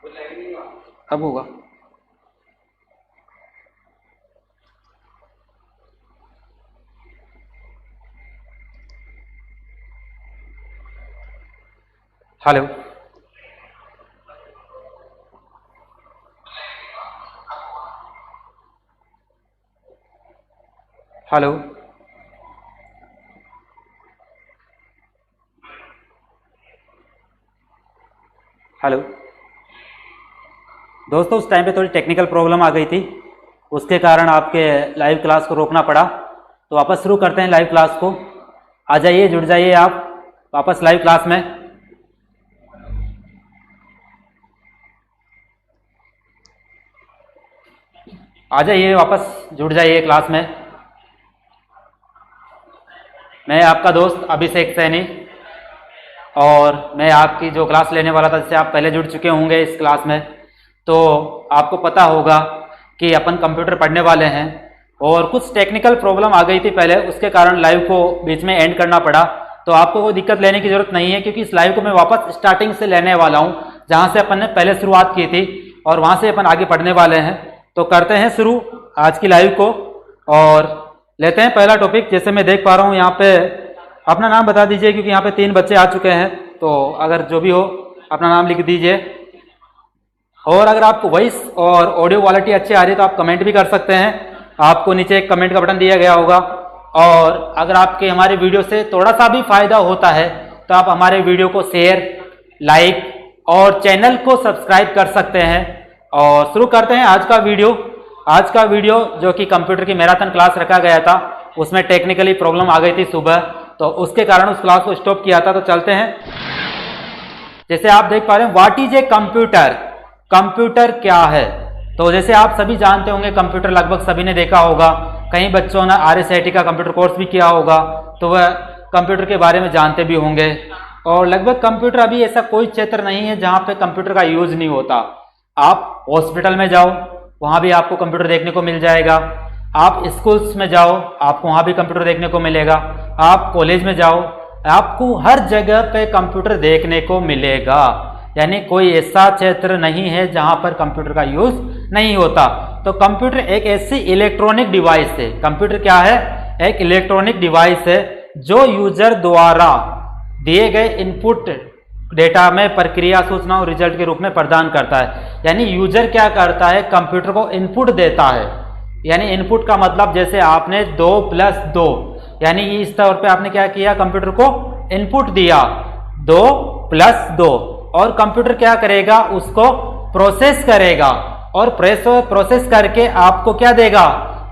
अब होगा। Hello hello hello दोस्तों, उस टाइम पे थोड़ी टेक्निकल प्रॉब्लम आ गई थी, उसके कारण आपके लाइव क्लास को रोकना पड़ा। तो वापस शुरू करते हैं लाइव क्लास को। आ जाइए, जुड़ जाइए आप वापस लाइव क्लास में। आ जाइए वापस, जुड़ जाइए क्लास में। मैं आपका दोस्त अभिषेक सैनी, और मैं आपकी जो क्लास लेने वाला था, जिससे आप पहले जुड़ चुके होंगे इस क्लास में, तो आपको पता होगा कि अपन कंप्यूटर पढ़ने वाले हैं। और कुछ टेक्निकल प्रॉब्लम आ गई थी पहले, उसके कारण लाइव को बीच में एंड करना पड़ा। तो आपको कोई दिक्कत लेने की जरूरत नहीं है, क्योंकि इस लाइव को मैं वापस स्टार्टिंग से लेने वाला हूं, जहां से अपन ने पहले शुरुआत की थी, और वहां से अपन आगे पढ़ने वाले हैं। तो करते हैं शुरू आज की लाइव को, और लेते हैं पहला टॉपिक। जैसे मैं देख पा रहा हूँ यहाँ पे, अपना नाम बता दीजिए, क्योंकि यहाँ पे 3 बच्चे आ चुके हैं, तो अगर जो भी हो अपना नाम लिख दीजिए। और अगर आपको वॉइस और ऑडियो क्वालिटी अच्छी आ रही है तो आप कमेंट भी कर सकते हैं, आपको नीचे एक कमेंट का बटन दिया गया होगा। और अगर आपके हमारे वीडियो से थोड़ा सा भी फायदा होता है तो आप हमारे वीडियो को शेयर, लाइक और चैनल को सब्सक्राइब कर सकते हैं। और शुरू करते हैं आज का वीडियो। आज का वीडियो जो कि कंप्यूटर की मैराथन क्लास रखा गया था, उसमें टेक्निकली प्रॉब्लम आ गई थी सुबह, तो उसके कारण उस क्लास को स्टॉप किया था। तो चलते हैं। जैसे आप देख पा रहे हैं, what is a computer, computer क्या है। तो जैसे आप सभी जानते होंगे, कंप्यूटर लगभग सभी ने देखा होगा, कई बच्चों ने RSIT का कंप्यूटर कोर्स भी किया होगा, तो वह कंप्यूटर के बारे में जानते भी होंगे। और लगभग कंप्यूटर, अभी ऐसा कोई क्षेत्र नहीं है जहां पे कंप्यूटर का यूज नहीं होता। आप हॉस्पिटल में जाओ, वहां भी आपको कंप्यूटर देखने को मिल जाएगा। आप स्कूल्स में जाओ, आपको वहां भी कंप्यूटर देखने को मिलेगा। आप कॉलेज में जाओ, आपको हर जगह पे कंप्यूटर देखने को मिलेगा। यानी कोई ऐसा क्षेत्र नहीं है जहां पर कंप्यूटर का यूज नहीं होता। तो कंप्यूटर एक ऐसी इलेक्ट्रॉनिक डिवाइस है। कंप्यूटर क्या है? एक इलेक्ट्रॉनिक डिवाइस है जो यूजर द्वारा दिए गए इनपुट डेटा में प्रक्रिया, सूचना और रिजल्ट के रूप में प्रदान करता है। यानी यूजर क्या करता है? कंप्यूटर को इनपुट देता है। यानी इनपुट का मतलब, जैसे आपने 2 + 2, यानी इस तौर पे आपने क्या किया? कंप्यूटर को इनपुट दिया 2 + 2, और कंप्यूटर क्या करेगा? उसको प्रोसेस करेगा, और प्रोसेस करके आपको क्या देगा?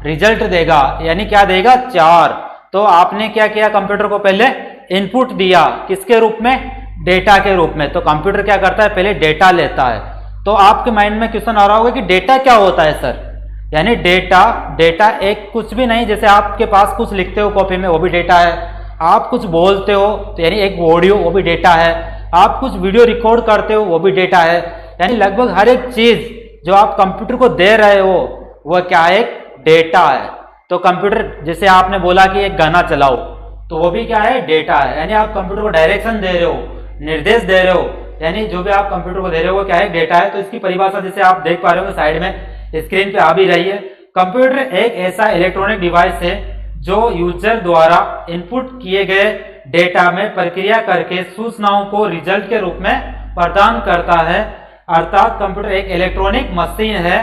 रिजल्ट देगा। यानी क्या देगा? 4। तो आपने क्या किया? कंप्यूटर को पहले इनपुट दिया, किसके रूप में? डेटा के रूप में। तो कंप्यूटर क्या करता है? पहले डेटा लेता है। तो आपके माइंड में क्वेश्चन आ रहा होगा कि डेटा क्या होता है सर? यानी डेटा एक कुछ भी नहीं, जैसे आपके पास कुछ लिखते हो कॉपी में, वो भी डेटा है। आप कुछ बोलते हो तो यानी एक ऑडियो, वो भी डेटा है। आप कुछ वीडियो रिकॉर्ड करते हो, वो भी डेटा है। यानी लगभग हर एक चीज जो आप कंप्यूटर को दे रहे हो, वह क्या है? एक डेटा है। तो कंप्यूटर, जैसे आपने बोला कि एक गाना चलाओ, तो वो भी क्या है? डेटा है। यानी आप कंप्यूटर को डायरेक्शन दे रहे हो, निर्देश दे रहे हो, यानी जो भी आप कंप्यूटर को दे रहे हो वो क्या है? डेटा है। तो इसकी परिभाषा जैसे आप देख पा रहे हो साइड में स्क्रीन पे आ भी रही है। कंप्यूटर एक ऐसा इलेक्ट्रॉनिक डिवाइस है जो यूजर द्वारा इनपुट किए गए डेटा में प्रक्रिया करके सूचनाओं को रिजल्ट के रूप में प्रदान करता है। अर्थात कंप्यूटर एक इलेक्ट्रॉनिक मशीन है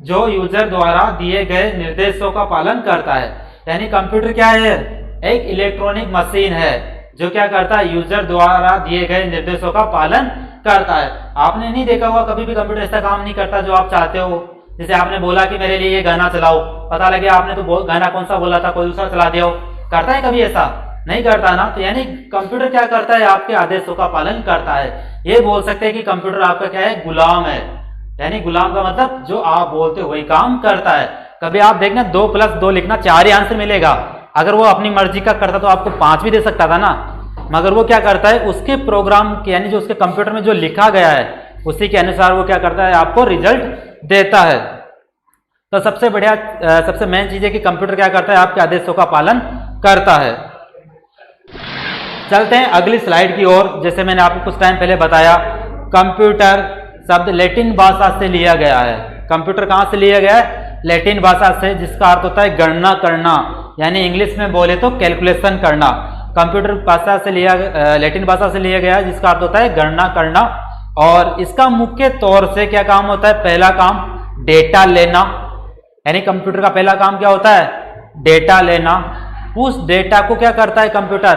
जो यूजर द्वारा दिए गए निर्देशों का पालन करता है। यानी कंप्यूटर क्या है? एक इलेक्ट्रॉनिक मशीन है जो क्या करता है? यूजर द्वारा दिए गए निर्देशों का पालन करता है। आपने नहीं देखा होगा, कभी भी कंप्यूटर ऐसा काम नहीं करता जो आप चाहते हो। जैसे आपने बोला कि मेरे लिए ये गाना चलाओ, पता लगे आपने तो गाना कौन सा बोला था, कोई दूसरा चला दिया हो। करता है कभी ऐसा? नहीं करता ना। तो यानी कंप्यूटर क्या करता है? आपके आदेशों का पालन करता है। ये बोल सकते हैं कि कंप्यूटर आपका क्या है? गुलाम है। यानी गुलाम का मतलब जो आप बोलते हो वही काम करता है। कभी आप देखना 2 + 2 लिखना 4 ही आंसर मिलेगा। अगर वो अपनी मर्जी का करता तो आपको 5 भी दे सकता था ना। मगर वो क्या करता है? उसके प्रोग्राम के, यानी जो उसके कंप्यूटर में जो लिखा गया है, उसी के अनुसार वो क्या करता है? आपको रिजल्ट देता है। तो सबसे बढ़िया, सबसे मेन चीज है कि कंप्यूटर क्या करता है? आपके आदेशों का पालन करता है। चलते हैं अगली स्लाइड की ओर। जैसे मैंने आपको कुछ टाइम पहले बताया, कंप्यूटर शब्द लैटिन भाषा से लिया गया है। कंप्यूटर कहाँ से लिया गया है? लैटिन भाषा से, जिसका अर्थ होता है गणना करना, यानी इंग्लिश में बोले तो कैलकुलेशन करना। कंप्यूटर भाषा से लिया, लैटिन भाषा से लिया गया है, जिसका अर्थ होता है गणना करना। और इसका मुख्य तौर से क्या काम होता है? पहला काम डेटा लेना, यानी कंप्यूटर का पहला काम क्या होता है? डेटा लेना। उस डेटा को क्या करता है कंप्यूटर?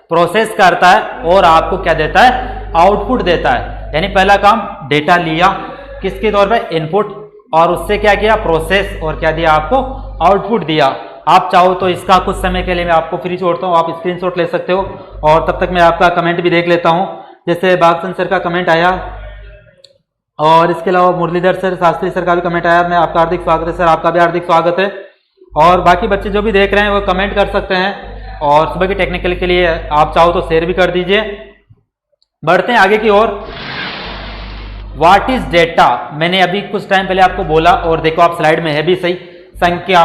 प्रोसेस करता है और आपको क्या देता है? आउटपुट देता है। यानी पहला काम डेटा लिया, किसके तौर पे? इनपुट, और उससे क्या किया? प्रोसेस, और क्या दिया आपको? आउटपुट दिया। आप चाहो तो इसका कुछ समय के लिए मैं आपको फ्री छोड़ता हूँ, आप स्क्रीनशॉट ले सकते हो, और तब तक मैं आपका कमेंट भी देख लेता हूँ। जैसे बागसन सर का कमेंट आया, और इसके अलावा मुरलीधर सर, शास्त्री सर का भी कमेंट आया। मैं आपका हार्दिक स्वागत है सर, आपका भी हार्दिक स्वागत है। और बाकी बच्चे जो भी देख रहे हैं वो कमेंट कर सकते हैं, और सुबह की टेक्निकल के लिए आप चाहो तो शेयर भी कर दीजिए। बढ़ते हैं आगे की ओर। What is data? मैंने अभी कुछ टाइम पहले आपको बोला, और देखो आप स्लाइड में है भी सही, संख्या,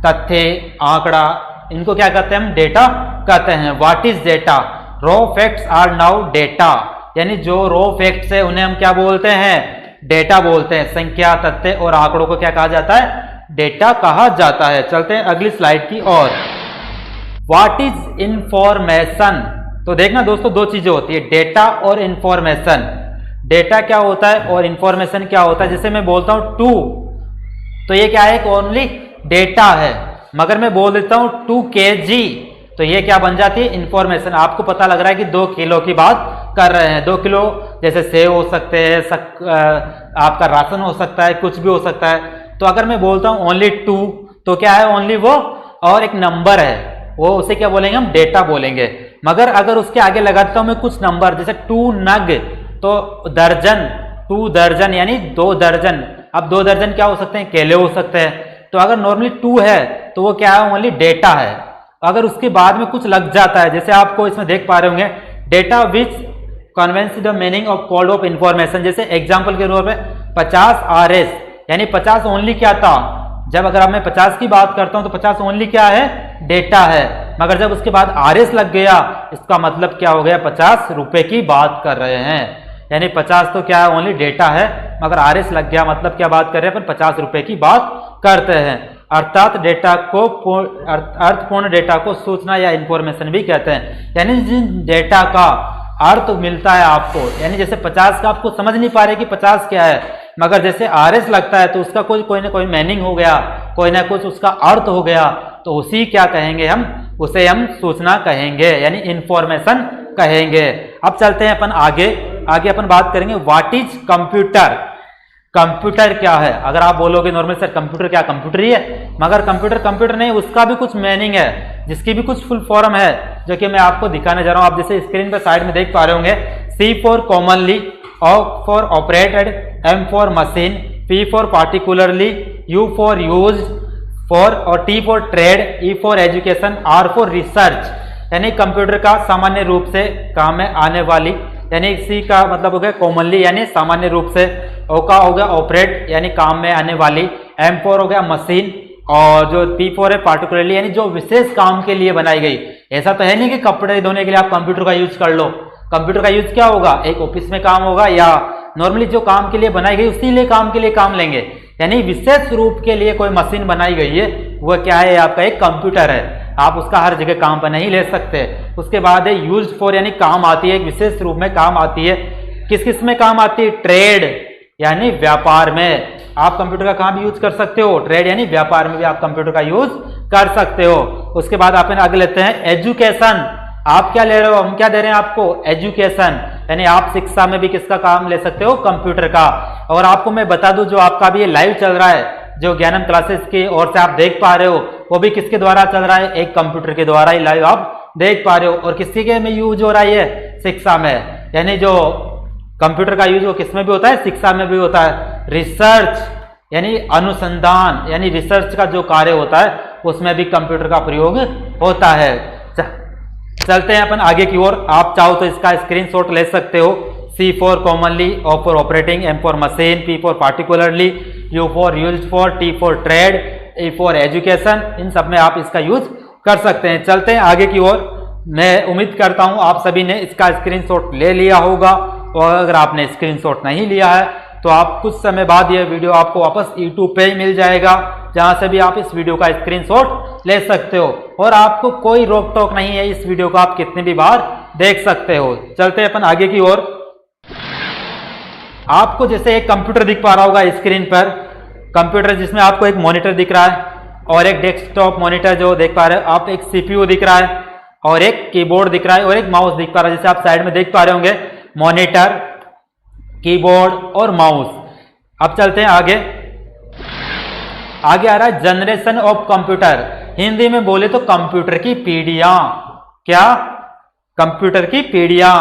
तथ्य, आंकड़ा, इनको क्या कहते हैं हम? डेटा कहते हैं। What is data? Raw facts are now data, यानी जो रॉ फैक्ट्स है उन्हें हम क्या बोलते हैं? डेटा बोलते हैं। संख्या, तथ्य और आंकड़ों को क्या कहा जाता है? डेटा कहा जाता है। चलते हैं अगली स्लाइड की ओर। What is information? तो देखना दोस्तों, दो चीजें होती है, डेटा और इंफॉर्मेशन। डेटा क्या होता है और इंफॉर्मेशन क्या होता है? जैसे मैं बोलता हूं 2, तो ये क्या है? ओनली डेटा है। मगर मैं बोल देता हूं 2 kg, तो ये क्या बन जाती है? इंफॉर्मेशन। आपको पता लग रहा है कि 2 किलो की बात कर रहे हैं। 2 किलो जैसे सेब हो सकते हैं, आपका राशन हो सकता है, कुछ भी हो सकता है। तो अगर मैं बोलता हूं ओनली 2, तो क्या है? ओनली वो, और एक नंबर है, वो उसे क्या बोलेंगे हम? डेटा बोलेंगे। मगर अगर उसके आगे लगाता हूं मैं कुछ नंबर, जैसे 2 नग, तो दर्जन, 2 दर्जन यानी 2 दर्जन। अब 2 दर्जन क्या हो सकते हैं? केले हो सकते हैं। तो अगर नॉर्मली 2 है तो वो क्या है? ओनली डेटा है। अगर उसके बाद में कुछ लग जाता है, जैसे आपको इसमें देख पा रहे होंगे, data which conveys the meaning of code of information. जैसे एग्जांपल के तौर पे 50 RS, यानी 50 ओनली क्या था? जब अगर मैं 50 की बात करता हूं तो 50 ओनली क्या है? डेटा है। मगर जब उसके बाद RS लग गया, इसका मतलब क्या हो गया? 50 रुपए की बात कर रहे हैं। यानी 50 तो क्या है? ओनली डेटा है, मगर RS लग गया मतलब क्या बात कर रहे हैं? पर 50 रुपए की बात करते हैं। अर्थात डेटा को, अर्थपूर्ण डेटा को सूचना या इंफॉर्मेशन भी कहते हैं। यानी जिन डेटा का अर्थ मिलता है आपको, यानी जैसे 50 का आपको समझ नहीं पा रहे कि 50 क्या है, मगर जैसे RS लगता है तो उसका कोई ना कोई मीनिंग हो गया, कोई ना कुछ उसका अर्थ हो गया, तो उसी क्या कहेंगे हम? उसे हम सूचना कहेंगे, यानी इंफॉर्मेशन कहेंगे। अब चलते हैं अपन आगे अपन बात करेंगे व्हाट इज कंप्यूटर। कंप्यूटर क्या है? अगर आप बोलोगे नॉर्मल सर कंप्यूटर क्या? कंप्यूटर ही है। मगर कंप्यूटर नहीं, उसका भी कुछ मीनिंग है, जिसकी भी कुछ फुल फॉर्म है, जो कि मैं आपको दिखाने जा रहा हूं। आप जैसे स्क्रीन पर साइड में देख पा रहे होंगे, C for commonly, O for operated, M for machine, P for particularly, U for use for, और T for trade, E for education, R for research. यानी कंप्यूटर का सामान्य रूप से काम में आने वाली, यानी C का मतलब हो गया कॉमनली यानी सामान्य रूप से, O का हो गया ऑपरेट यानी काम में आने वाली, M फॉर हो गया मशीन, और जो P फॉर है पार्टिकुलरली यानी जो विशेष काम के लिए बनाई गई। ऐसा तो है नहीं कि कपड़े धोने के लिए आप कंप्यूटर का यूज कर लो। कंप्यूटर का यूज क्या होगा? एक ऑफिस में काम होगा, या नॉर्मली जो काम के लिए बनाई गई उसी लिए काम के लिए काम लेंगे। यानी विशेष रूप के लिए कोई मशीन बनाई गई है, वह क्या है? आपका एक कंप्यूटर है। आप उसका हर जगह काम पर नहीं ले सकते। उसके बाद है यूज फॉर, यानी काम आती है, एक विशेष रूप में काम आती है। किस किस में काम आती है? ट्रेड यानी व्यापार में आप कंप्यूटर का काम यूज कर सकते हो। ट्रेड यानी व्यापार में भी आप कंप्यूटर का यूज कर सकते हो। उसके बाद आप आगे लेते हैं एजुकेशन। आप क्या ले रहे हो? हम क्या दे रहे हैं आपको? एजुकेशन, यानी आप शिक्षा में भी किसका काम ले सकते हो? कंप्यूटर का। और आपको मैं बता दूं, जो आपका भी ये लाइव चल रहा है, जो ज्ञानम क्लासेस की ओर से आप देख पा रहे हो, वो भी किसके द्वारा चल रहा है? एक कंप्यूटर के द्वारा ही लाइव आप देख पा रहे हो। और किसके के में यूज हो रहा है? शिक्षा में। यानी जो कंप्यूटर का यूज वो किस में भी होता है? शिक्षा में भी होता है। रिसर्च यानी अनुसंधान, यानी रिसर्च का जो कार्य होता है उसमें भी कंप्यूटर का प्रयोग होता है। चलते हैं अपन आगे की ओर। आप चाहो तो इसका स्क्रीनशॉट ले सकते हो। C for commonly, O for operating, M for machine, P for particularly, U for use for, T for trade, E for education. इन सब में आप इसका यूज कर सकते हैं। चलते हैं आगे की ओर। मैं उम्मीद करता हूं आप सभी ने इसका स्क्रीनशॉट ले लिया होगा, और अगर आपने स्क्रीनशॉट नहीं लिया है तो आप कुछ समय बाद ये वीडियो आपको वापस YouTube पे ही मिल जाएगा, जहां से भी आप इस वीडियो का स्क्रीनशॉट ले सकते हो और आपको कोई रोक टोक नहीं है, इस वीडियो को आप कितनी भी बार देख सकते हो। चलते हैं अपन आगे की ओर। आपको जैसे एक कंप्यूटर दिख पा रहा होगा स्क्रीन पर, कंप्यूटर जिसमें आपको एक मॉनिटर दिख रहा है और एक डेस्कटॉप मॉनिटर जो देख पा रहे हो आप, एक CPU दिख रहा है और एक कीबोर्ड दिख रहा है और एक माउस दिख पा रहा है, जैसे आप साइड में देख पा रहे होंगे, मॉनिटर, कीबोर्ड और माउस। अब चलते हैं आगे। आगे आ रहा है जनरेशन ऑफ कंप्यूटर, हिंदी में बोले तो कंप्यूटर की पीढ़ियां। क्या? कंप्यूटर की पीढ़ियां।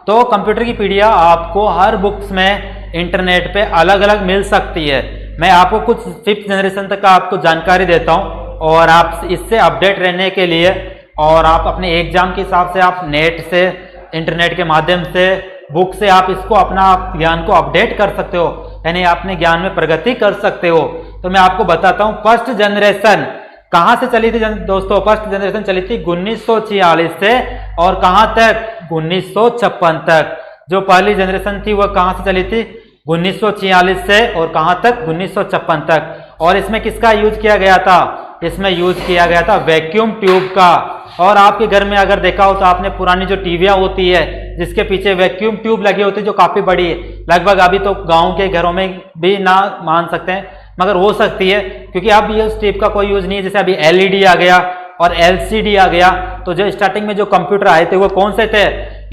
तो कंप्यूटर की पीढ़ियां आपको हर बुक्स में इंटरनेट पे अलग अलग मिल सकती है। मैं आपको कुछ 5th जनरेशन तक का आपको जानकारी देता हूं और आप इससे अपडेट रहने के लिए और आप अपने एग्जाम के हिसाब से आप नेट से, इंटरनेट के माध्यम से, बुक से आप इसको अपना ज्ञान को अपडेट कर सकते हो, यानी अपने ज्ञान में प्रगति कर सकते हो। तो मैं आपको बताता हूं फर्स्ट जनरेशन कहां से चली थी दोस्तों। फर्स्ट जनरेशन चली थी 1946 से और कहां तक? 1956 तक। जो पहली जनरेशन थी वह कहां से चली थी? 1946 से और कहां तक? 1956 तक। और इसमें किसका यूज किया गया था? इसमें यूज किया गया था वैक्यूम ट्यूब का। और आपके घर में अगर देखा हो तो आपने पुरानी जो टीवियां होती है जिसके पीछे वैक्यूम ट्यूब लगी होती है, जो काफी बड़ी है, लगभग अभी तो गांव के घरों में भी ना मान सकते हैं मगर हो सकती है, क्योंकि अब ये उस टाइप का कोई यूज नहीं है। जैसे अभी LED आ गया और LCD आ गया, तो जो स्टार्टिंग में जो कंप्यूटर आए थे वो कौन से थे?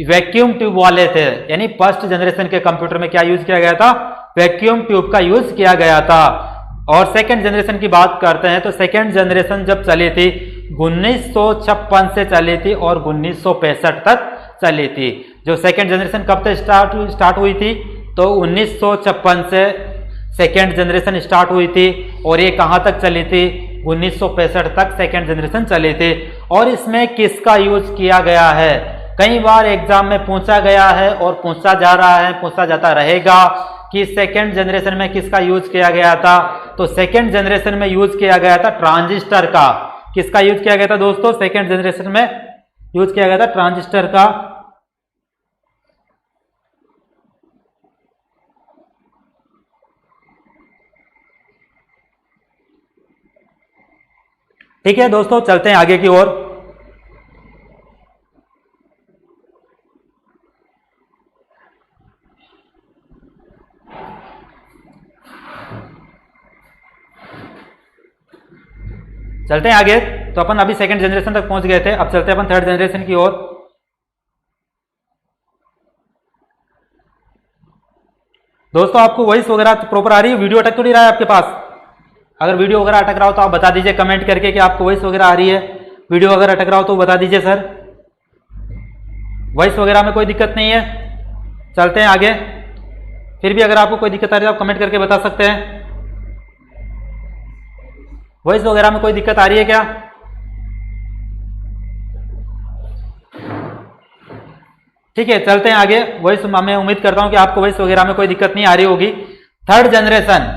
वैक्यूम ट्यूब वाले थे। यानी फर्स्ट जनरेशन के कंप्यूटर में क्या यूज किया गया था? वैक्यूम ट्यूब का यूज किया गया था। और सेकेंड जनरेशन की बात करते हैं तो सेकेंड जनरेशन जब चली थी 1956 से चली थी और 1965 तक चली थी। जो सेकेंड जनरेशन कब तक स्टार्ट हुई थी? तो 1956 से सेकेंड जनरेशन स्टार्ट हुई थी और ये कहां तक चली थी? 1965 तक सेकेंड जनरेशन चली थी। और इसमें किसका यूज किया गया है? कई बार एग्जाम में पूछा गया है और पूछा जा रहा है, पूछा जाता रहेगा कि सेकेंड जनरेशन में किसका यूज किया गया था? तो सेकेंड जनरेशन में यूज किया गया था ट्रांजिस्टर का। किसका यूज किया गया था दोस्तों? सेकेंड जनरेशन में यूज किया गया था ट्रांजिस्टर का। ठीक है दोस्तों, चलते हैं आगे की ओर। चलते हैं आगे। तो अपन अभी सेकंड जनरेशन तक पहुंच गए थे, अब चलते हैं अपन थर्ड जनरेशन की ओर। दोस्तों आपको वॉइस वगैरह प्रॉपर आ रही है? वीडियो अटक तो नहीं रहा है आपके पास? अगर वीडियो वगैरह अटक रहा हो तो आप बता दीजिए कमेंट करके कि आपको वॉइस वगैरह आ रही है। वीडियो अगर अटक रहा हो तो बता दीजिए सर। वॉइस वगैरह में कोई दिक्कत नहीं है? चलते हैं आगे। फिर भी अगर आपको कोई दिक्कत आ रही है आप कमेंट करके बता सकते हैं। वॉइस वगैरह में कोई दिक्कत आ रही है क्या? ठीक है, चलते हैं आगे। वॉइस मैं उम्मीद करता हूं कि आपको वॉइस वगैरह में कोई दिक्कत नहीं आ रही होगी। थर्ड जनरेशन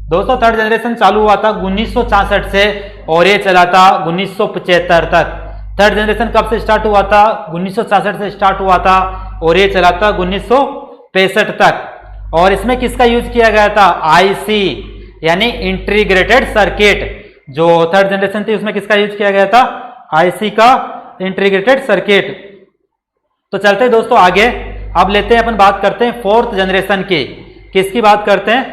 दोस्तों, थर्ड जनरेशन चालू हुआ था 1966 से और ये चला था 1975 तक। थर्ड जनरेशन कब से स्टार्ट हुआ था? 1966 से स्टार्ट हुआ था और ये चला था 1965 तक। और इसमें किसका यूज किया गया था? IC यानी इंटीग्रेटेड सर्किट। जो थर्ड जनरेशन थी उसमें किसका यूज किया गया था? IC का, इंटीग्रेटेड सर्किट। तो चलते हैं दोस्तों आगे। अब लेते हैं अपन बात करते हैं फोर्थ जनरेशन की। किसकी बात करते हैं?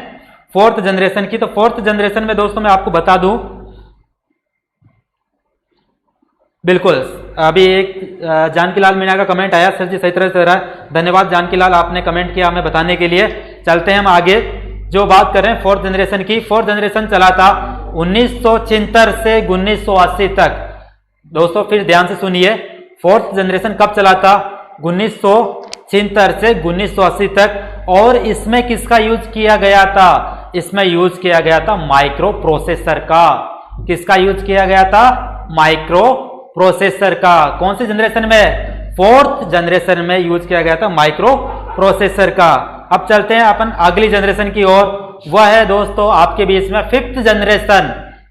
फोर्थ जनरेशन की। तो फोर्थ जनरेशन में दोस्तों मैं आपको बता दूं, बिल्कुल अभी एक जानकीलाल मीणा का कमेंट आया, सर जी सही तरह से हो रहा है, धन्यवाद जानकीलाल, आपने कमेंट किया हमें बताने के लिए। चलते हैं हम आगे। जो बात कर रहे हैं फोर्थ जनरेशन की, फोर्थ जनरेशन चला था 1976 से 1980 तक। दोस्तों फिर ध्यान से सुनिए, फोर्थ जनरेशन कब चला था? 1976 से 1980 तक। और इसमें किसका यूज किया गया था? इसमें यूज किया गया था माइक्रो प्रोसेसर का। किसका यूज किया गया था? माइक्रो प्रोसेसर का। कौन सी जनरेशन में? फोर्थ जनरेशन में यूज किया गया था माइक्रो प्रोसेसर का। अब चलते हैं अपन अगली जनरेशन की ओर, वह है दोस्तों आपके बीच में फिफ्थ जनरेशन।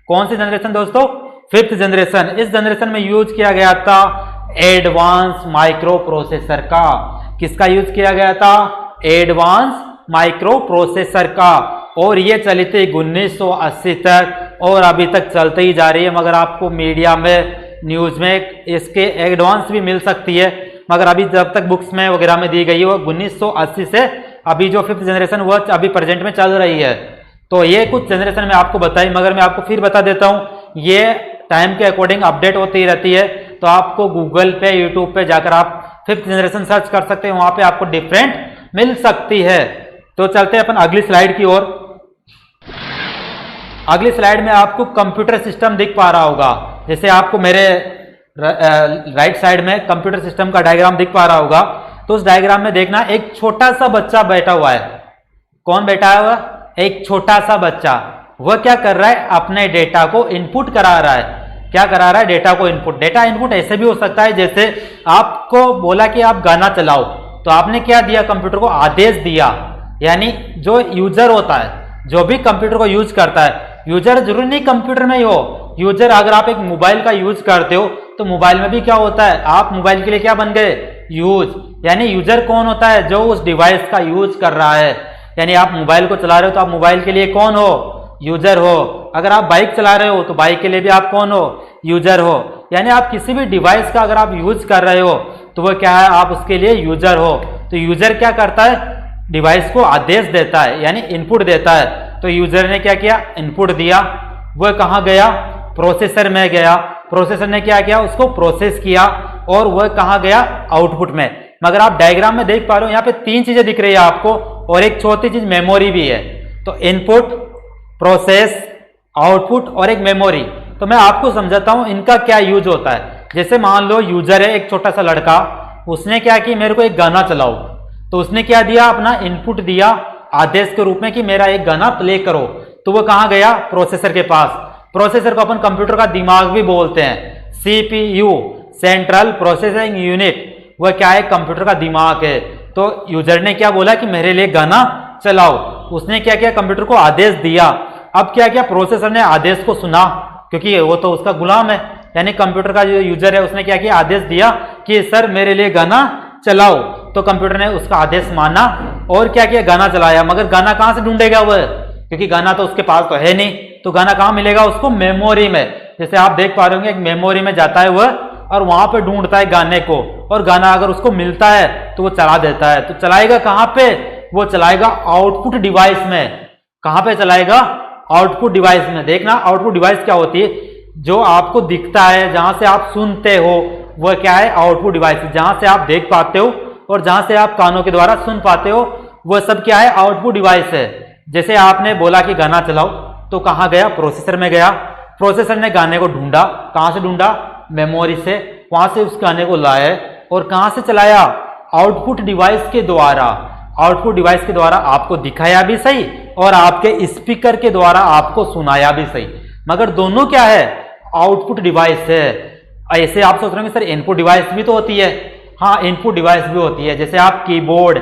कौन सी जनरेशन दोस्तों? Fifth generation. इस जनरेशन में यूज किया गया था एडवांस माइक्रो प्रोसेसर का। किसका यूज किया गया था? एडवांस माइक्रो प्रोसेसर का, और ये चली थी 1980 तक और अभी तक चलते ही जा रही है। मगर आपको मीडिया में, न्यूज़ में इसके एडवांस भी मिल सकती है, मगर अभी जब तक बुक्स में वगैरह में दी गई है वो 1980 से अभी जो 5th जनरेशन वो अभी प्रेजेंट में चल रही है। तो ये कुछ जनरेशन में आपको बताई, मगर मैं आपको फिर बता देता हूँ, ये टाइम के अकॉर्डिंग अपडेट होती रहती है। तो आपको गूगल पे, यूट्यूब पे जाकर आप 5th जनरेशन सर्च कर सकते हैं, वहां पे आपको डिफरेंट मिल सकती है। तो चलते हैं अपन अगली स्लाइड की ओर। अगली स्लाइड में आपको कंप्यूटर सिस्टम दिख पा रहा होगा, जैसे आपको मेरे राइट साइड में कंप्यूटर सिस्टम का डायग्राम दिख पा रहा होगा। तो उस डायग्राम में देखना एक छोटा सा बच्चा बैठा हुआ है। कौन बैठा हुआ? एक छोटा सा बच्चा। वह क्या कर रहा है? अपने डेटा को इनपुट करा रहा है। क्या करा रहा है? डेटा को इनपुट। डेटा इनपुट ऐसे भी हो सकता है, जैसे आपको बोला कि आप गाना चलाओ, तो आपने क्या दिया? कंप्यूटर को आदेश दिया। यानी जो यूजर होता है, जो भी कंप्यूटर को यूज करता है, यूजर जरूरी नहीं कंप्यूटर में ही हो, यूजर अगर आप एक मोबाइल का यूज करते हो तो मोबाइल में भी क्या होता है? आप मोबाइल के लिए क्या बन गए? यूज। यानी यूजर कौन होता है? जो उस डिवाइस का यूज कर रहा है। यानी आप मोबाइल को चला रहे हो तो आप मोबाइल के लिए कौन हो? यूजर हो। अगर आप बाइक चला रहे हो तो बाइक के लिए भी आप कौन हो? यूजर हो। यानी आप किसी भी डिवाइस का अगर आप यूज कर रहे हो तो वह क्या है? आप उसके लिए यूजर हो। तो यूजर क्या करता है? डिवाइस को आदेश देता है, यानी इनपुट देता है। तो यूजर ने क्या किया? इनपुट दिया। वह कहाँ गया? प्रोसेसर में गया। प्रोसेसर ने क्या किया? उसको प्रोसेस किया और वह कहाँ गया? आउटपुट में। मगर आप डायग्राम में देख पा रहे हो यहाँ पे 3 चीजें दिख रही है आपको, और एक चौथी चीज मेमोरी भी है। तो इनपुट, प्रोसेस, आउटपुट और एक मेमोरी। तो मैं आपको समझाता हूं इनका क्या यूज होता है। जैसे मान लो यूजर है एक छोटा सा लड़का, उसने क्या कि मेरे को एक गाना चलाओ, तो उसने क्या दिया? अपना इनपुट दिया आदेश के रूप में कि मेरा एक गाना प्ले करो। तो वो कहाँ गया? प्रोसेसर के पास। प्रोसेसर को अपन कंप्यूटर का दिमाग भी बोलते हैं। सीपीयू, सेंट्रल प्रोसेसिंग यूनिट, वह क्या है? कंप्यूटर का दिमाग है। तो यूजर ने क्या बोला कि मेरे लिए गाना चलाओ, उसने क्या किया? कंप्यूटर को आदेश दिया। अब क्या किया? प्रोसेसर ने आदेश को सुना, क्योंकि वो तो उसका गुलाम है। यानी कंप्यूटर का जो यूजर है उसने क्या किया? आदेश दिया कि सर मेरे लिए गाना चलाओ। तो कंप्यूटर ने उसका आदेश माना और क्या किया? गाना चलाया। मगर गाना कहां से ढूंढेगा वह? क्योंकि गाना तो उसके पास तो है नहीं। तो गाना कहां मिलेगा उसको? मेमोरी में। जैसे आप देख पा रहे होंगे, एक मेमोरी में जाता है वह और वहां पे ढूंढता है गाने को, और गाना अगर उसको मिलता है तो वो चला देता है। तो चलाएगा कहां पे? वो चलाएगा आउटपुट डिवाइस में। कहां पे चलाएगा? आउटपुट डिवाइस में। देखना आउटपुट डिवाइस क्या होती है? जो आपको दिखता है, जहां से आप सुनते हो, वह क्या है? Output device. जहां से आप देख पाते हो और जहां से आप कानों के द्वारा सुन पाते हो, वह सब क्या है? आउटपुट डिवाइस है। जैसे आपने बोला कि गाना चलाओ, तो कहां गया? प्रोसेसर में गया। प्रोसेसर ने गाने को ढूंढा। कहां से ढूंढा? मेमोरी से। वहां से उस गाने को लाया और कहां से चलाया? आउटपुट डिवाइस के द्वारा। आउटपुट डिवाइस के द्वारा आपको दिखाया भी सही और आपके स्पीकर के द्वारा आपको सुनाया भी सही। मगर दोनों क्या है? आउटपुट डिवाइस है। ऐसे आप सोच रहे होंगे सर इनपुट डिवाइस भी तो होती है। हाँ, इनपुट डिवाइस भी होती है। जैसे आप कीबोर्ड,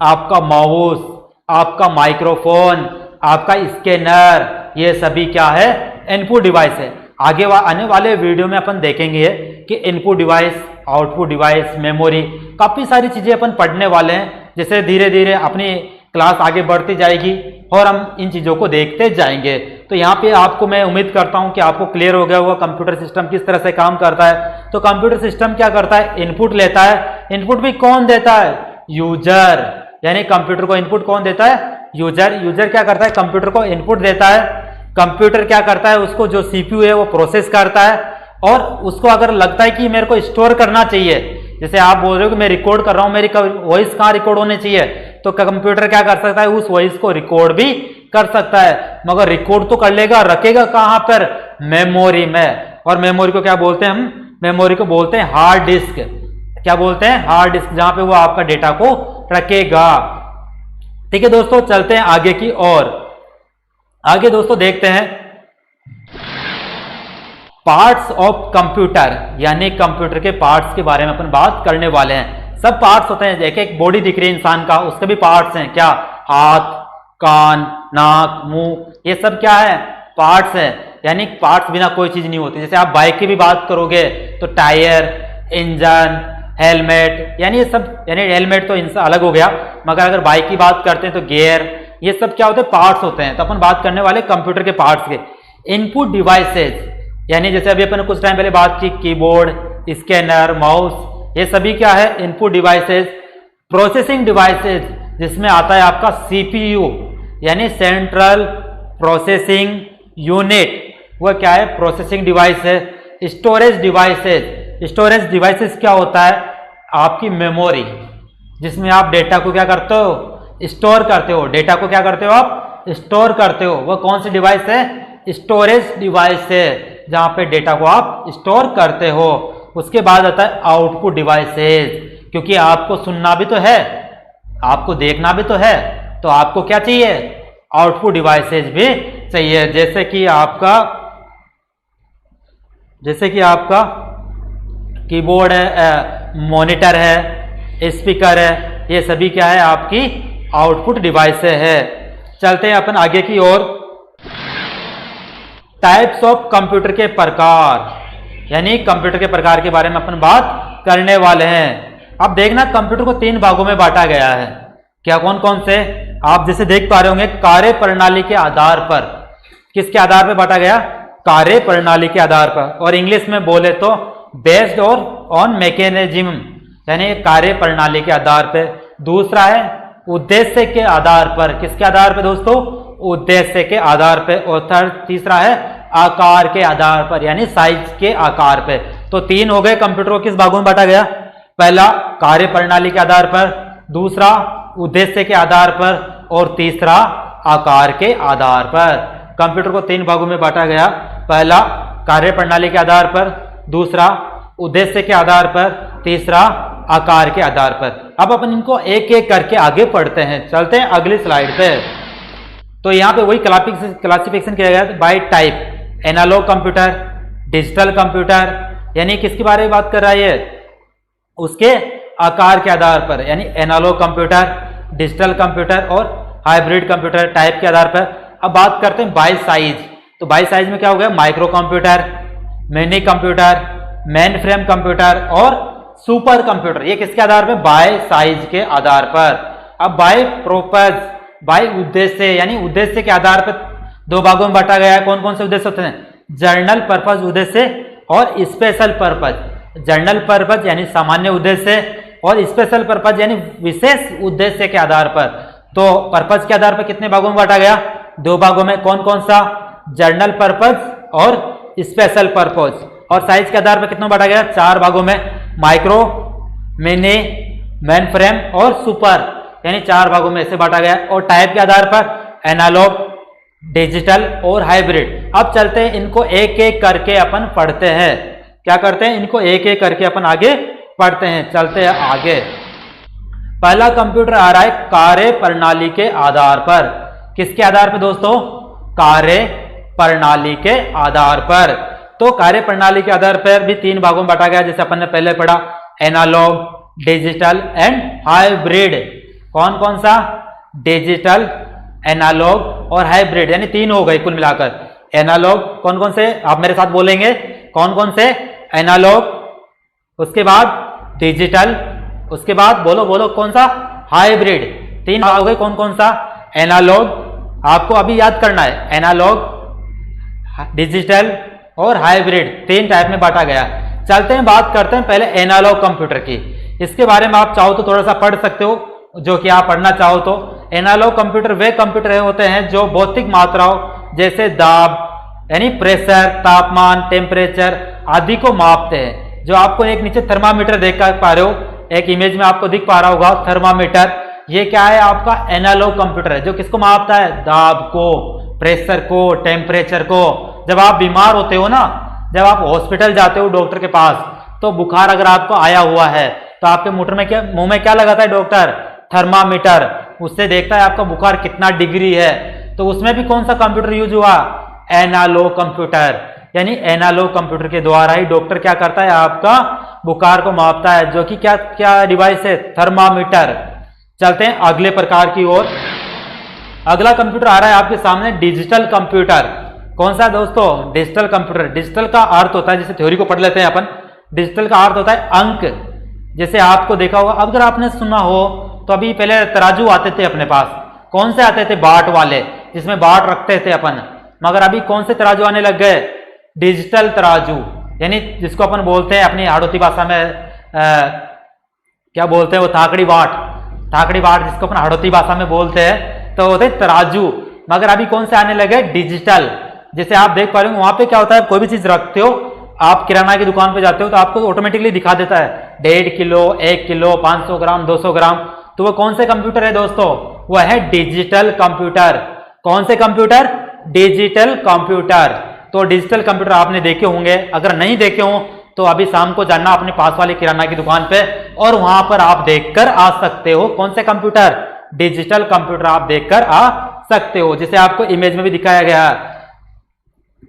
आपका माउस, आपका माइक्रोफोन, आपका स्कैनर, ये सभी क्या है? इनपुट डिवाइस है। आगे आने वाले वीडियो में अपन देखेंगे कि input device, output device, memory, काफी सारी चीजें अपन पढ़ने वाले हैं। जैसे धीरे धीरे अपनी क्लास आगे बढ़ती जाएगी और हम इन चीजों को देखते जाएंगे। तो यहाँ पे आपको मैं उम्मीद करता हूँ कि आपको क्लियर हो गया होगा कंप्यूटर सिस्टम किस तरह से काम करता है। तो कंप्यूटर सिस्टम क्या करता है? इनपुट लेता है। इनपुट भी कौन देता है? यूजर। यानी कंप्यूटर को इनपुट कौन देता है? यूजर। यूजर क्या करता है? कंप्यूटर को इनपुट देता है। कंप्यूटर क्या करता है? उसको जो सीपीयू है वो प्रोसेस करता है, और उसको अगर लगता है कि मेरे को स्टोर करना चाहिए, जैसे आप बोल रहे हो कि मैं रिकॉर्ड कर रहा हूं, मेरी वॉइस कहाँ रिकॉर्ड होनी चाहिए, तो कंप्यूटर क्या कर सकता है? उस वॉइस को रिकॉर्ड भी कर सकता है। मगर रिकॉर्ड तो कर लेगा, रखेगा कहां पर? मेमोरी में। और मेमोरी को क्या बोलते हैं हम? मेमोरी को बोलते हैं हार्ड डिस्क। क्या बोलते हैं? हार्ड डिस्क, जहां पे वो आपका डेटा को रखेगा। ठीक है दोस्तों, चलते हैं आगे की ओर। आगे दोस्तों देखते हैं पार्ट्स ऑफ कंप्यूटर, यानी कंप्यूटर के पार्ट्स के बारे में अपन बात करने वाले हैं। सब पार्ट्स होते हैं। एक एक बॉडी दिख रही है इंसान का, उसके भी पार्ट्स हैं। क्या? हाथ, कान, नाक, मुंह, ये सब क्या है? पार्ट्स हैं। यानी पार्ट्स बिना कोई चीज नहीं होती। जैसे आप बाइक की भी बात करोगे तो टायर, इंजन, हेलमेट, यानी ये सब, यानी हेलमेट तो इनसे अलग हो गया, मगर अगर बाइक की बात करते हैं तो गियर, ये सब क्या होते हैं, पार्ट्स होते हैं। तो अपन बात करने वाले कंप्यूटर के पार्ट्स के। इनपुट डिवाइसेज, यानी जैसे अभी अपन कुछ टाइम पहले बात की, कीबोर्ड, स्कैनर, माउस, ये सभी क्या है, इनपुट डिवाइसेज। प्रोसेसिंग डिवाइसेज, जिसमें आता है आपका सीपीयू, यानी सेंट्रल प्रोसेसिंग यूनिट, वह क्या है, प्रोसेसिंग डिवाइस है। स्टोरेज डिवाइसेज, स्टोरेज डिवाइसेज क्या होता है, आपकी मेमोरी, जिसमें आप डेटा को क्या करते हो, स्टोर करते हो। डेटा को क्या करते हो, आप स्टोर करते हो। वह कौन सी डिवाइस है, स्टोरेज डिवाइस है, जहां पे डेटा को आप स्टोर करते हो। उसके बाद आता है आउटपुट डिवाइसेज, क्योंकि आपको सुनना भी तो है, आपको देखना भी तो है, तो आपको क्या चाहिए, आउटपुट डिवाइसेज भी चाहिए। जैसे कि आपका कीबोर्ड है, मॉनिटर है, स्पीकर है, ये सभी क्या है, आपकी आउटपुट डिवाइस है। चलते हैं अपन आगे की ओर। टाइप्स ऑफ कंप्यूटर के प्रकार, यानी कंप्यूटर के प्रकार के बारे में अपन बात करने वाले हैं। अब देखना, कंप्यूटर को 3 भागों में बांटा गया है। क्या, कौन कौन से, आप जैसे देख पा रहे होंगे, कार्य प्रणाली के आधार पर। किसके आधार पर बांटा गया, कार्य प्रणाली के आधार पर, और इंग्लिश में बोले तो बेस्ड और ऑन मैकेनिज्म, यानी कार्य प्रणाली के आधार पर। दूसरा है उद्देश्य के आधार पर। किसके आधार पर दोस्तों, उद्देश्य के आधार पर। और तीसरा है आकार के आधार पर, यानी साइज के आकार पर। तो 3 हो गए। कंप्यूटर को किस भागों में बांटा गया, पहला कार्य प्रणाली के आधार पर, दूसरा उद्देश्य के आधार पर, और तीसरा आकार के आधार पर। कंप्यूटर को 3 भागों में बांटा गया, पहला कार्य प्रणाली के आधार पर, दूसरा उद्देश्य के आधार पर, तीसरा आकार के आधार पर। अब अपन इनको एक एक करके आगे पढ़ते हैं। चलते हैं अगली स्लाइड पे। तो यहाँ पे वही क्लासिफिकेशन किया गया by type, analog computer, digital computer, यानी किसके बारे में बात कर रहा है ये, उसके आकार के आधार पर, यानी एनालॉग कंप्यूटर, डिजिटल कंप्यूटर और हाइब्रिड कंप्यूटर टाइप के आधार पर। अब बात करते हैं बाय साइज। तो बाय साइज में क्या हो गया, micro computer, mini computer, main frame computer और सुपर कंप्यूटर। ये किसके आधार पर, बाय साइज के आधार पर। अब बाय पर्पज, बाय उद्देश्य, यानी उद्देश्य के आधार पर 2 भागों में बांटा गया है। कौन कौन से उद्देश्य होते हैं, जर्नल पर्पज उद्देश्य और स्पेशल पर्पज। जर्नल पर्पज यानी सामान्य उद्देश्य, और स्पेशल पर्पज यानी विशेष उद्देश्य के आधार पर। तो पर्पज के आधार पर कितने भागों में बांटा गया, 2 भागों में। कौन कौन सा, जर्नल पर्पज और स्पेशल पर्पज। और साइज के आधार पर कितनों बांटा गया, 4 भागों में, माइक्रो, मिनी, मेन फ्रेम और सुपर, यानी 4 भागों में ऐसे बांटा गया। और टाइप के आधार पर एनालॉग, डिजिटल और हाइब्रिड। अब चलते हैं, इनको एक एक करके अपन पढ़ते हैं। क्या करते हैं, इनको एक एक करके अपन आगे पढ़ते हैं। चलते हैं आगे। पहला कंप्यूटर आ रहा है कार्य प्रणाली के आधार पर। किसके आधार पर दोस्तों, कार्य प्रणाली के आधार पर। तो कार्य प्रणाली के आधार पर भी 3 भागों में बांटा गया, जैसे अपन ने पहले पढ़ा, एनालॉग, डिजिटल एंड हाइब्रिड। कौन कौन सा, डिजिटल, एनालॉग और हाइब्रिड, यानी 3 हो गए कुल मिलाकर। एनालॉग कौन कौन से, आप मेरे साथ बोलेंगे, कौन कौन से, एनालॉग, उसके बाद डिजिटल, उसके बाद बोलो बोलो कौन सा, हाइब्रिड। 3 हो गए। कौन कौन सा, एनालॉग, आपको अभी याद करना है, एनालॉग, डिजिटल और हाइब्रिड 3 टाइप में बांटा गया। चलते हैं, बात करते हैं पहले एनालॉग कंप्यूटर की। इसके बारे में आप चाहो तो थोड़ा सा पढ़ सकते हो, जो कि आप पढ़ना चाहो तो। एनालॉग कंप्यूटर वे कंप्यूटर होते हैं जो भौतिक मात्राओं जैसे दाब, यानी प्रेशर, तापमान, टेम्परेचर आदि को मापते हैं। जो आपको एक नीचे थर्मामीटर देख पा रहे हो, एक इमेज में आपको दिख पा रहा होगा थर्मामीटर, ये क्या है, आपका एनालॉग कंप्यूटर है, जो किसको मापता है, दाब को, प्रेशर को, टेम्परेचर को। जब आप बीमार होते हो ना, जब आप हॉस्पिटल जाते हो डॉक्टर के पास, तो बुखार अगर आपको आया हुआ है तो आपके मुंह में क्या लगाता है डॉक्टर, थर्मामीटर। उससे देखता है आपका बुखार कितना डिग्री है। तो उसमें भी कौन सा कंप्यूटर यूज हुआ, एनालॉग कंप्यूटर। यानी एनालॉग कंप्यूटर के द्वारा ही डॉक्टर क्या करता है, आपका बुखार को मापता है, जो कि क्या क्या डिवाइस है, थर्मामीटर। चलते हैं अगले प्रकार की ओर। अगला कंप्यूटर आ रहा है आपके सामने, डिजिटल कंप्यूटर। कौन सा दोस्तों, डिजिटल कंप्यूटर। डिजिटल का अर्थ होता है, जैसे थ्योरी को पढ़ लेते हैं अपन, डिजिटल का अर्थ होता है अंक, जैसे आपको देखा होगा, अगर आपने सुना हो तो अभी पहले तराजू आते थे अपने पास। कौन से आते थे? बाट वाले, जिसमें बाट रखते थे अपन। मगर अभी कौन से तराजू आने लग गए? डिजिटल तराजू, यानी जिसको अपन बोलते हैं अपनी हाड़ौती भाषा में क्या बोलते हैं वो, थाकड़ी बाट। थाकड़ी बाट जिसको अपन हाड़ौती भाषा में बोलते हैं, तो होते तराजू। मगर अभी कौन से आने लगे? डिजिटल। जैसे आप देख पा रहे हो वहां पे क्या होता है, कोई भी चीज रखते हो आप, किराना की दुकान पे जाते हो तो आपको ऑटोमेटिकली दिखा देता है 1.5 किलो, 1 किलो, 500 ग्राम, 200 ग्राम। तो वो कौन से कंप्यूटर है दोस्तों? वह है डिजिटल कंप्यूटर। कौन से कंप्यूटर? Digital computer. तो डिजिटल कंप्यूटर आपने देखे होंगे, अगर नहीं देखे हो तो अभी शाम को जाना अपने पास वाली किराना की दुकान पे और वहां पर आप देखकर आ सकते हो। कौन से कंप्यूटर? डिजिटल कंप्यूटर आप देखकर आ सकते हो, जिसे आपको इमेज में भी दिखाया गया है।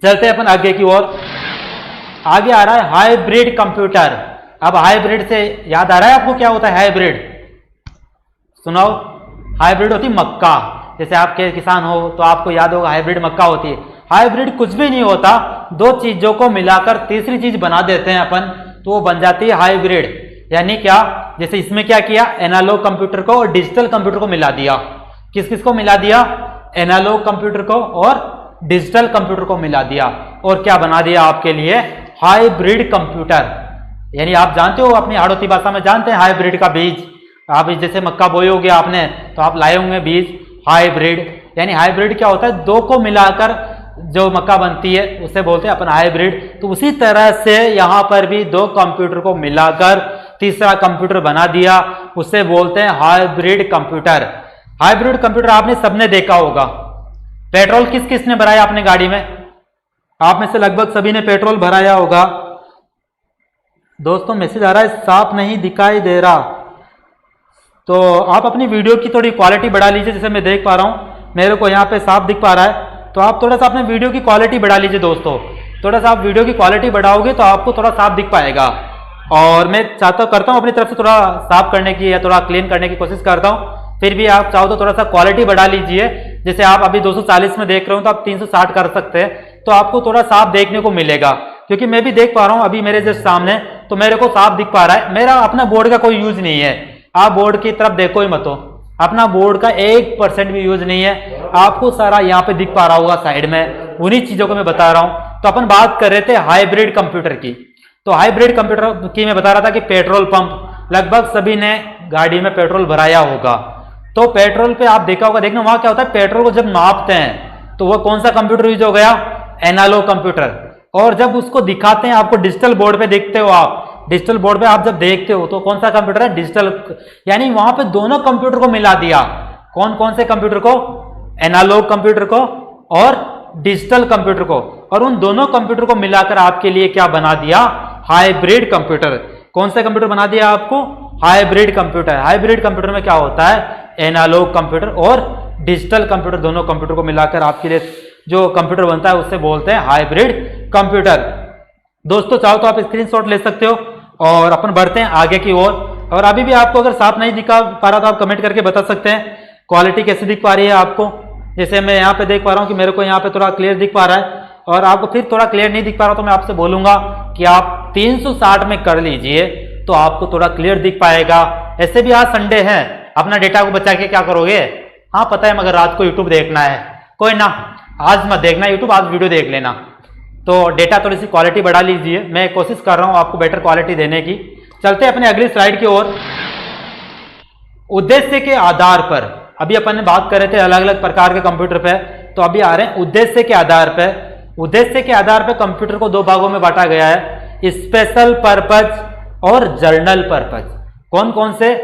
चलते हैं अपन आगे की ओर। आगे आ रहा है हाइब्रिड कंप्यूटर। अब हाइब्रिड से याद आ रहा है आपको क्या होता है हाइब्रिड? सुनाओ। हाइब्रिड होती मक्का। जैसे आपके किसान हो तो आपको याद होगा हाइब्रिड मक्का होती है। हाइब्रिड कुछ भी नहीं होता, दो चीजों को मिलाकर तीसरी चीज बना देते हैं अपन, तो वो बन जाती है हाइब्रिड। यानी क्या? जैसे इसमें क्या किया, एनालॉग कंप्यूटर को और डिजिटल कंप्यूटर को मिला दिया। किस किस को मिला दिया? एनालॉग कंप्यूटर को और डिजिटल कंप्यूटर को मिला दिया, और क्या बना दिया आपके लिए? Hybrid computer. यानी आप जानते हो, अपनी हाड़ौती भाषा में जानते हैं हाइब्रिड का बीज। आप जैसे मक्का बोयोगे आपने तो आप लाए होंगे बीज हाइब्रिड। यानी हाइब्रिड क्या होता है? दो को मिलाकर जो मक्का बनती है उसे बोलते हैं अपन हाइब्रिड। तो उसी तरह से यहां पर भी दो कंप्यूटर को मिलाकर तीसरा कंप्यूटर बना दिया, उसे बोलते हैं हाइब्रिड कंप्यूटर। हाइब्रिड कंप्यूटर आपने सबने देखा होगा। पेट्रोल किस किस ने भराया अपने गाड़ी में? आप में से लगभग सभी ने पेट्रोल भराया होगा। दोस्तों मैसेज आ रहा है साफ नहीं दिखाई दे रहा, तो आप अपनी वीडियो की थोड़ी क्वालिटी बढ़ा लीजिए। जैसे मैं देख पा रहा हूं मेरे को यहाँ पे साफ दिख पा रहा है, तो आप थोड़ा सा अपने वीडियो की क्वालिटी बढ़ा लीजिए दोस्तों। थोड़ा सा आप वीडियो की क्वालिटी बढ़ाओगे तो आपको थोड़ा साफ दिख पाएगा। और मैं करता हूँ अपनी तरफ से थोड़ा साफ करने की या थोड़ा क्लीन करने की कोशिश करता हूँ। फिर भी आप चाहो तो थोड़ा सा क्वालिटी बढ़ा लीजिए। जैसे आप अभी 240 में देख रहे हो तो आप 360 कर सकते हैं, तो आपको थोड़ा साफ देखने को मिलेगा। क्योंकि मैं भी देख पा रहा हूँ अभी मेरे जस्ट सामने, तो मेरे को साफ दिख पा रहा है। मेरा अपना बोर्ड का कोई यूज नहीं है, आप बोर्ड की तरफ देखो ही मत हो, अपना बोर्ड का 1% भी यूज नहीं है। आपको सारा यहाँ पे दिख पा रहा होगा साइड में, उन्हीं चीजों को मैं बता रहा हूं। तो अपन बात कर रहे थे हाइब्रिड कंप्यूटर की। तो हाइब्रिड कंप्यूटर की मैं बता रहा था कि पेट्रोल पंप, लगभग सभी ने गाड़ी में पेट्रोल भराया होगा। तो पेट्रोल पे आप देखा होगा, देखना वहां क्या होता है, पेट्रोल को जब नापते हैं तो वह कौन सा कंप्यूटर यूज हो गया? Analog computer. और जब उसको दिखाते हैं आपको डिजिटल बोर्ड पे देखते हो आप, डिजिटल बोर्ड पे आप जब देखते हो तो कौन सा कंप्यूटर है? डिजिटल। यानी वहां पे दोनों कंप्यूटर को मिला दिया। कौन कौन से कंप्यूटर को? एनालॉग कंप्यूटर को और डिजिटल कंप्यूटर को। और उन दोनों कंप्यूटर को मिलाकर आपके लिए क्या बना दिया? Hybrid computer. कौन सा कंप्यूटर बना दिया आपको? Hybrid computer. हाइब्रिड कंप्यूटर में क्या होता है? एनालॉग कंप्यूटर और डिजिटल कंप्यूटर, दोनों कंप्यूटर को मिलाकर आपके लिए जो कंप्यूटर बनता है उसे बोलते हैं हाइब्रिड कंप्यूटर। दोस्तों चाहो तो आप स्क्रीनशॉट ले सकते हो और अपन बढ़ते हैं आगे की ओर। और अभी भी आपको अगर साफ नहीं दिखा पा रहा तो आप कमेंट करके बता सकते हैं क्वालिटी कैसे दिख पा रही है आपको। जैसे मैं यहाँ पे देख पा रहा हूँ कि मेरे को यहाँ पे थोड़ा क्लियर दिख पा रहा है, और आपको फिर थोड़ा क्लियर नहीं दिख पा रहा तो मैं आपसे बोलूंगा कि आप 360 में कर लीजिए तो आपको थोड़ा क्लियर दिख पाएगा। ऐसे भी आज संडे है, अपना डेटा को बचा के क्या करोगे? हाँ पता है, मगर रात को यूट्यूब देखना है। कोई ना, आज मत देखना यूट्यूब, आज वीडियो देख लेना। तो डेटा थोड़ी सी क्वालिटी बढ़ा लीजिए, मैं कोशिश कर रहा हूं आपको बेटर क्वालिटी देने की। चलते हैं अपने अगली स्लाइड की ओर। उद्देश्य के आधार पर, अभी अपन ने बात कर रहे थे अलग अलग प्रकार के कंप्यूटर पे, तो अभी आ रहे हैं उद्देश्य के आधार पे। उद्देश्य के आधार पे कंप्यूटर को दो भागों में बांटा गया है, स्पेशल पर्पज और जर्नल पर्पज। कौन कौन से?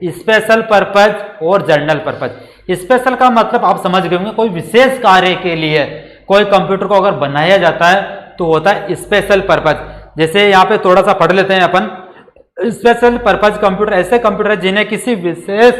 स्पेशल पर्पज और जर्नल पर्पज। स्पेशल का मतलब आप समझ गए होंगे, कोई विशेष कार्य के लिए कोई कंप्यूटर को अगर बनाया जाता है तो होता है स्पेशल पर्पज। जैसे यहाँ पे थोड़ा सा पढ़ लेते हैं अपन। स्पेशल पर्पज कंप्यूटर ऐसे कंप्यूटर है जिन्हें किसी विशेष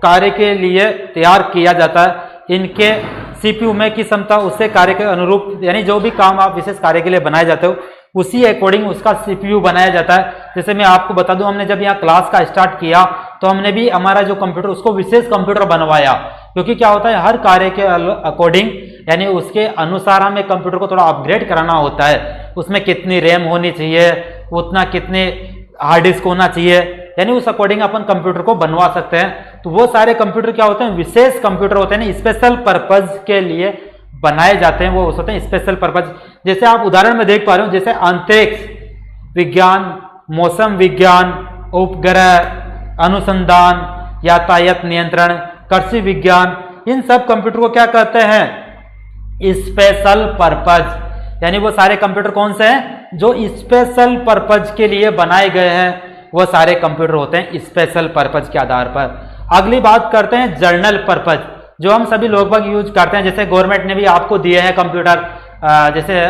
कार्य के लिए तैयार किया जाता है। इनके सीपीयू में की क्षमता उससे कार्य के अनुरूप, यानी जो भी काम आप विशेष कार्य के लिए बनाए जाते हो उसी अकॉर्डिंग उसका सीपीयू बनाया जाता है। जैसे मैं आपको बता दूं, हमने जब यहाँ क्लास का स्टार्ट किया तो हमने भी हमारा जो कंप्यूटर उसको विशेष कंप्यूटर बनवाया, क्योंकि क्या होता है हर कार्य के अकॉर्डिंग, यानी उसके अनुसार हमें कंप्यूटर को थोड़ा अपग्रेड कराना होता है। उसमें कितनी रैम होनी चाहिए, उतना कितने हार्ड डिस्क होना चाहिए, यानी उस अकॉर्डिंग अपन कंप्यूटर को बनवा सकते हैं। तो वो सारे कंप्यूटर क्या होते हैं, विशेष कंप्यूटर होते हैं, स्पेशल पर्पज के लिए बनाए जाते हैं, वो होते हैं स्पेशल पर्पज। जैसे आप उदाहरण में देख पा रहे हो, जैसे अंतरिक्ष विज्ञान, मौसम विज्ञान, उपग्रह अनुसंधान, यातायात नियंत्रण, कृषि विज्ञान, इन सब कंप्यूटर को क्या कहते हैं, स्पेशल पर्पज। यानी वो सारे कंप्यूटर कौन से हैं, जो स्पेशल पर्पज के लिए बनाए गए हैं, वो सारे कंप्यूटर होते हैं स्पेशल पर्पज के आधार पर। अगली बात करते हैं जर्नल पर्पज, जो हम सभी लोग बाग यूज करते हैं। जैसे गवर्नमेंट ने भी आपको दिए हैं कंप्यूटर, जैसे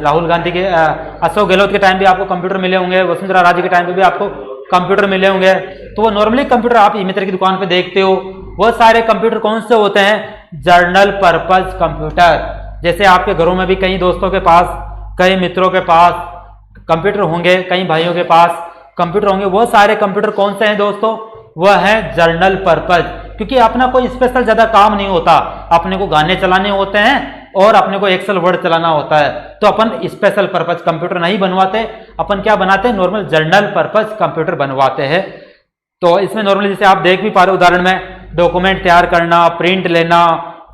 राहुल गांधी के, अशोक गहलोत के टाइम भी आपको कंप्यूटर मिले होंगे, वसुंधरा राजे के टाइम पे भी आपको कंप्यूटर मिले होंगे। तो वो नॉर्मली कंप्यूटर आप ई मित्र की दुकान पे देखते हो, वो सारे कंप्यूटर कौन से होते हैं, जर्नल पर्पज कंप्यूटर। जैसे आपके घरों में भी कई दोस्तों के पास, कई मित्रों के पास कंप्यूटर होंगे, कई भाइयों के पास कंप्यूटर होंगे, वो सारे कंप्यूटर कौन से हैं दोस्तों, वह है जर्नल पर्पज। क्योंकि अपना कोई स्पेशल ज्यादा काम नहीं होता, अपने को गाने चलाने होते हैं और अपने को एक्सेल वर्ड चलाना होता है, तो अपन स्पेशल पर्पज कंप्यूटर नहीं बनवाते, अपन क्या बनाते हैं, नॉर्मल जर्नल पर्पज कंप्यूटर बनवाते हैं। तो इसमें नॉर्मली जैसे आप देख भी पा रहे हो उदाहरण में, डॉक्यूमेंट तैयार करना, प्रिंट लेना,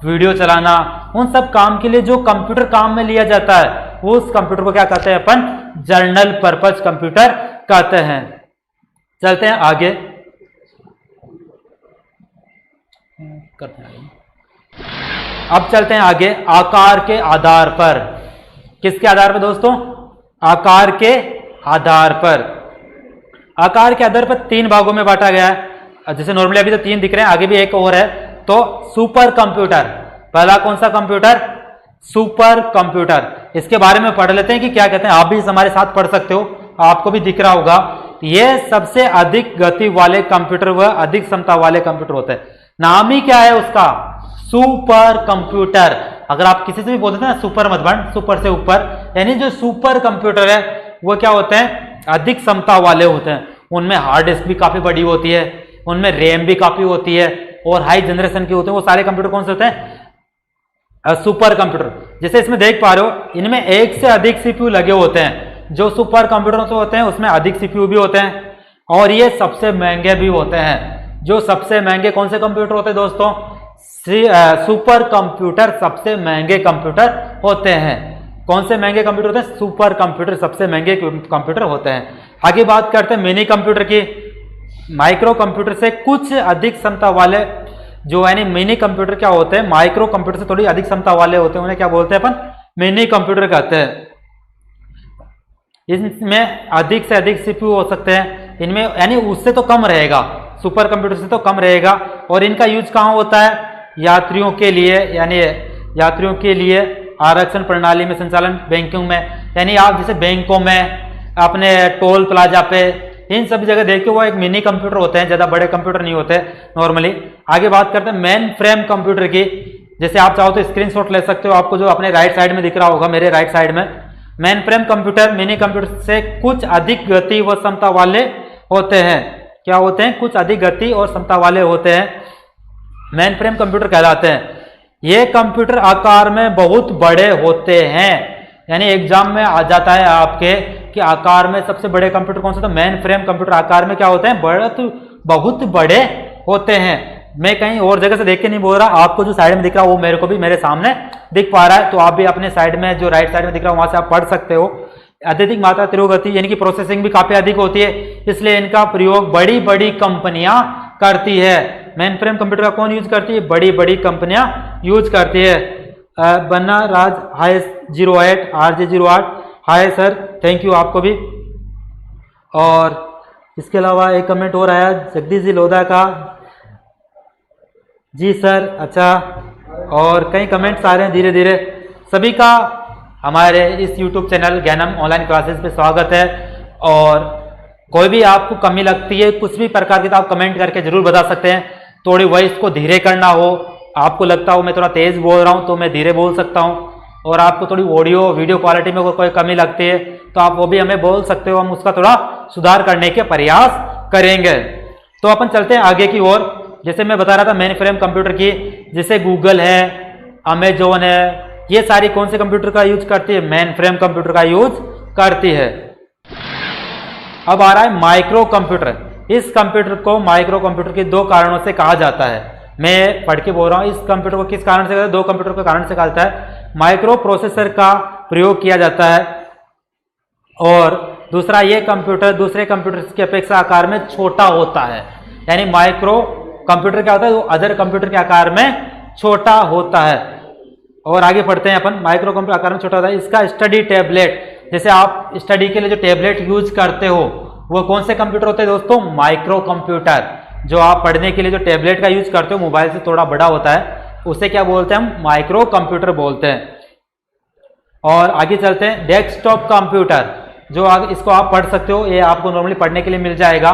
वीडियो चलाना, उन सब काम के लिए जो कंप्यूटर काम में लिया जाता है, वो उस कंप्यूटर को क्या कहते हैं, अपन जर्नल पर्पज कंप्यूटर कहते हैं। चलते हैं आगे, अब चलते हैं आगे, आकार के आधार पर। किसके आधार पर दोस्तों, आकार के आधार पर। आकार के आधार पर 3 भागों में बांटा गया है। जैसे नॉर्मली अभी तो 3 दिख रहे हैं, आगे भी एक और है। तो सुपर कंप्यूटर, पहला कौन सा कंप्यूटर, सुपर कंप्यूटर। इसके बारे में पढ़ लेते हैं कि क्या कहते हैं, आप भी हमारे साथ पढ़ सकते हो, आपको भी दिख रहा होगा। ये सबसे अधिक गति वाले कंप्यूटर व अधिक क्षमता वाले कंप्यूटर होते हैं। नाम ही क्या है उसका, सुपर कंप्यूटर। अगर आप किसी से भी बोलते हैं ना सुपर मत बन, सुपर से ऊपर, यानी जो सुपर कंप्यूटर है वो क्या होते हैं, अधिक क्षमता वाले होते हैं। उनमें हार्ड डिस्क भी काफी बड़ी होती है, उनमें रैम भी काफी होती है और हाई जनरेशन के होते हैं। वो सारे कंप्यूटर कौन से होते हैं, सुपर कंप्यूटर। जैसे इसमें देख पा रहे हो, इनमें एक से अधिक सीपीयू लगे होते हैं। जो सुपर कंप्यूटर होते हैं उसमें अधिक सीपीयू भी होते हैं और ये सबसे महंगे भी होते हैं। जो सबसे महंगे कौन से कंप्यूटर होते हैं दोस्तों, सुपर कंप्यूटर सबसे महंगे कंप्यूटर होते हैं। कौन से महंगे कंप्यूटर होते हैं, सुपर कंप्यूटर सबसे महंगे कंप्यूटर होते हैं। आगे बात करते हैं मिनी कंप्यूटर की। माइक्रो कंप्यूटर से कुछ अधिक क्षमता वाले जो यानी मिनी कंप्यूटर क्या होते हैं, माइक्रो कंप्यूटर से थोड़ी अधिक क्षमता वाले होते हैं, उन्हें क्या बोलते हैं अपन, मिनी कंप्यूटर कहते हैं। इसमें अधिक से अधिक सीपीयू हो सकते हैं, इनमें यानी उससे तो कम रहेगा, सुपर कंप्यूटर से तो कम रहेगा। और इनका यूज कहाँ होता है, यात्रियों के लिए, यानी यात्रियों के लिए आरक्षण प्रणाली में संचालन, बैंकिंग में, यानी आप जैसे बैंकों में, अपने टोल प्लाजा पे, इन सभी जगह देखिए वो एक मिनी कंप्यूटर होते हैं, ज्यादा बड़े कंप्यूटर नहीं होते नॉर्मली। आगे बात करते हैं मेन फ्रेम कंप्यूटर की। जैसे आप चाहो तो स्क्रीनशॉट ले सकते हो, आपको जो अपने राइट साइड में दिख रहा होगा, मेरे राइट साइड में, main frame computer mini computer से कुछ अधिक गति व क्षमता वाले होते हैं। क्या होते हैं, कुछ अधिक गति और क्षमता वाले होते हैं, मेन फ्रेम कंप्यूटर कहलाते हैं। ये कंप्यूटर आकार में बहुत बड़े होते हैं, यानी एग्जाम में आ जाता है आपके कि आकार में सबसे बड़े कंप्यूटर कौन से, तो मेन फ्रेम कंप्यूटर आकार में क्या होते हैं, बहुत बड़े होते हैं। मैं कहीं और जगह से देख के नहीं बोल रहा, आपको जो साइड में दिख रहा है वो मेरे को भी मेरे सामने दिख पा रहा है, तो आप भी अपने साइड में जो राइट साइड में दिख रहा है वहां से आप पढ़ सकते हो। अत्यधिक मात्रा तीव्र यानी कि प्रोसेसिंग भी काफी अधिक होती है, इसलिए इनका प्रयोग बड़ी बड़ी कंपनियां करती है। मेन फ्रेम कंप्यूटर का कौन यूज करती है, बड़ी बड़ी कंपनियां यूज करती है। बन्ना राज हाय 08 RJ08 hi sir, thank you आपको भी। और इसके अलावा एक कमेंट और आया जगदीश जी लोधा का, जी सर, अच्छा। और कई कमेंट्स आ रहे हैं धीरे धीरे। सभी का हमारे इस YouTube चैनल ज्ञानम ऑनलाइन क्लासेस पे स्वागत है। और कोई भी आपको कमी लगती है, कुछ भी प्रकार की, तो आप कमेंट करके जरूर बता सकते हैं। थोड़ी वॉइस को धीरे करना हो, आपको लगता हो मैं थोड़ा तेज बोल रहा हूँ तो मैं धीरे बोल सकता हूँ, और आपको थोड़ी ऑडियो वीडियो क्वालिटी में कोई कमी लगती है तो आप वो भी हमें बोल सकते हो, हम उसका थोड़ा सुधार करने के प्रयास करेंगे। तो अपन चलते हैं आगे की ओर। जैसे मैं बता रहा था मेन फ्रेम कंप्यूटर की, जैसे गूगल है, अमेजोन है, ये सारी कौन से कंप्यूटर का यूज करती है, मेन फ्रेम कंप्यूटर का यूज करती है। अब आ रहा है माइक्रो कंप्यूटर। इस कंप्यूटर को माइक्रो कंप्यूटर के दो कारणों से कहा जाता है। मैं पढ़ के बोल रहा हूँ, इस कंप्यूटर को किस कारण से कहते हैं? दो कंप्यूटर के कारण से कहा जाता है। माइक्रो प्रोसेसर का प्रयोग किया जाता है और दूसरा, ये कंप्यूटर दूसरे कंप्यूटर की अपेक्षा आकार में छोटा होता है। यानी माइक्रो कंप्यूटर क्या होता है? वो अदर कंप्यूटर के आकार में छोटा होता है। और आगे पढ़ते हैं अपन। माइक्रो कंप्यूटर आकार में छोटा होता है। इसका स्टडी टैबलेट, जैसे आप स्टडी के लिए जो टैबलेट यूज करते हो वो कौन से कंप्यूटर होते हैं दोस्तों? Micro computer. जो आप पढ़ने के लिए जो टैबलेट का यूज करते हो, मोबाइल से थोड़ा बड़ा होता है, उसे क्या बोलते हैं? हम माइक्रो कंप्यूटर बोलते हैं। और आगे चलते हैं, डेस्कटॉप कंप्यूटर, जो इसको आप पढ़ सकते हो, ये आपको नॉर्मली पढ़ने के लिए मिल जाएगा,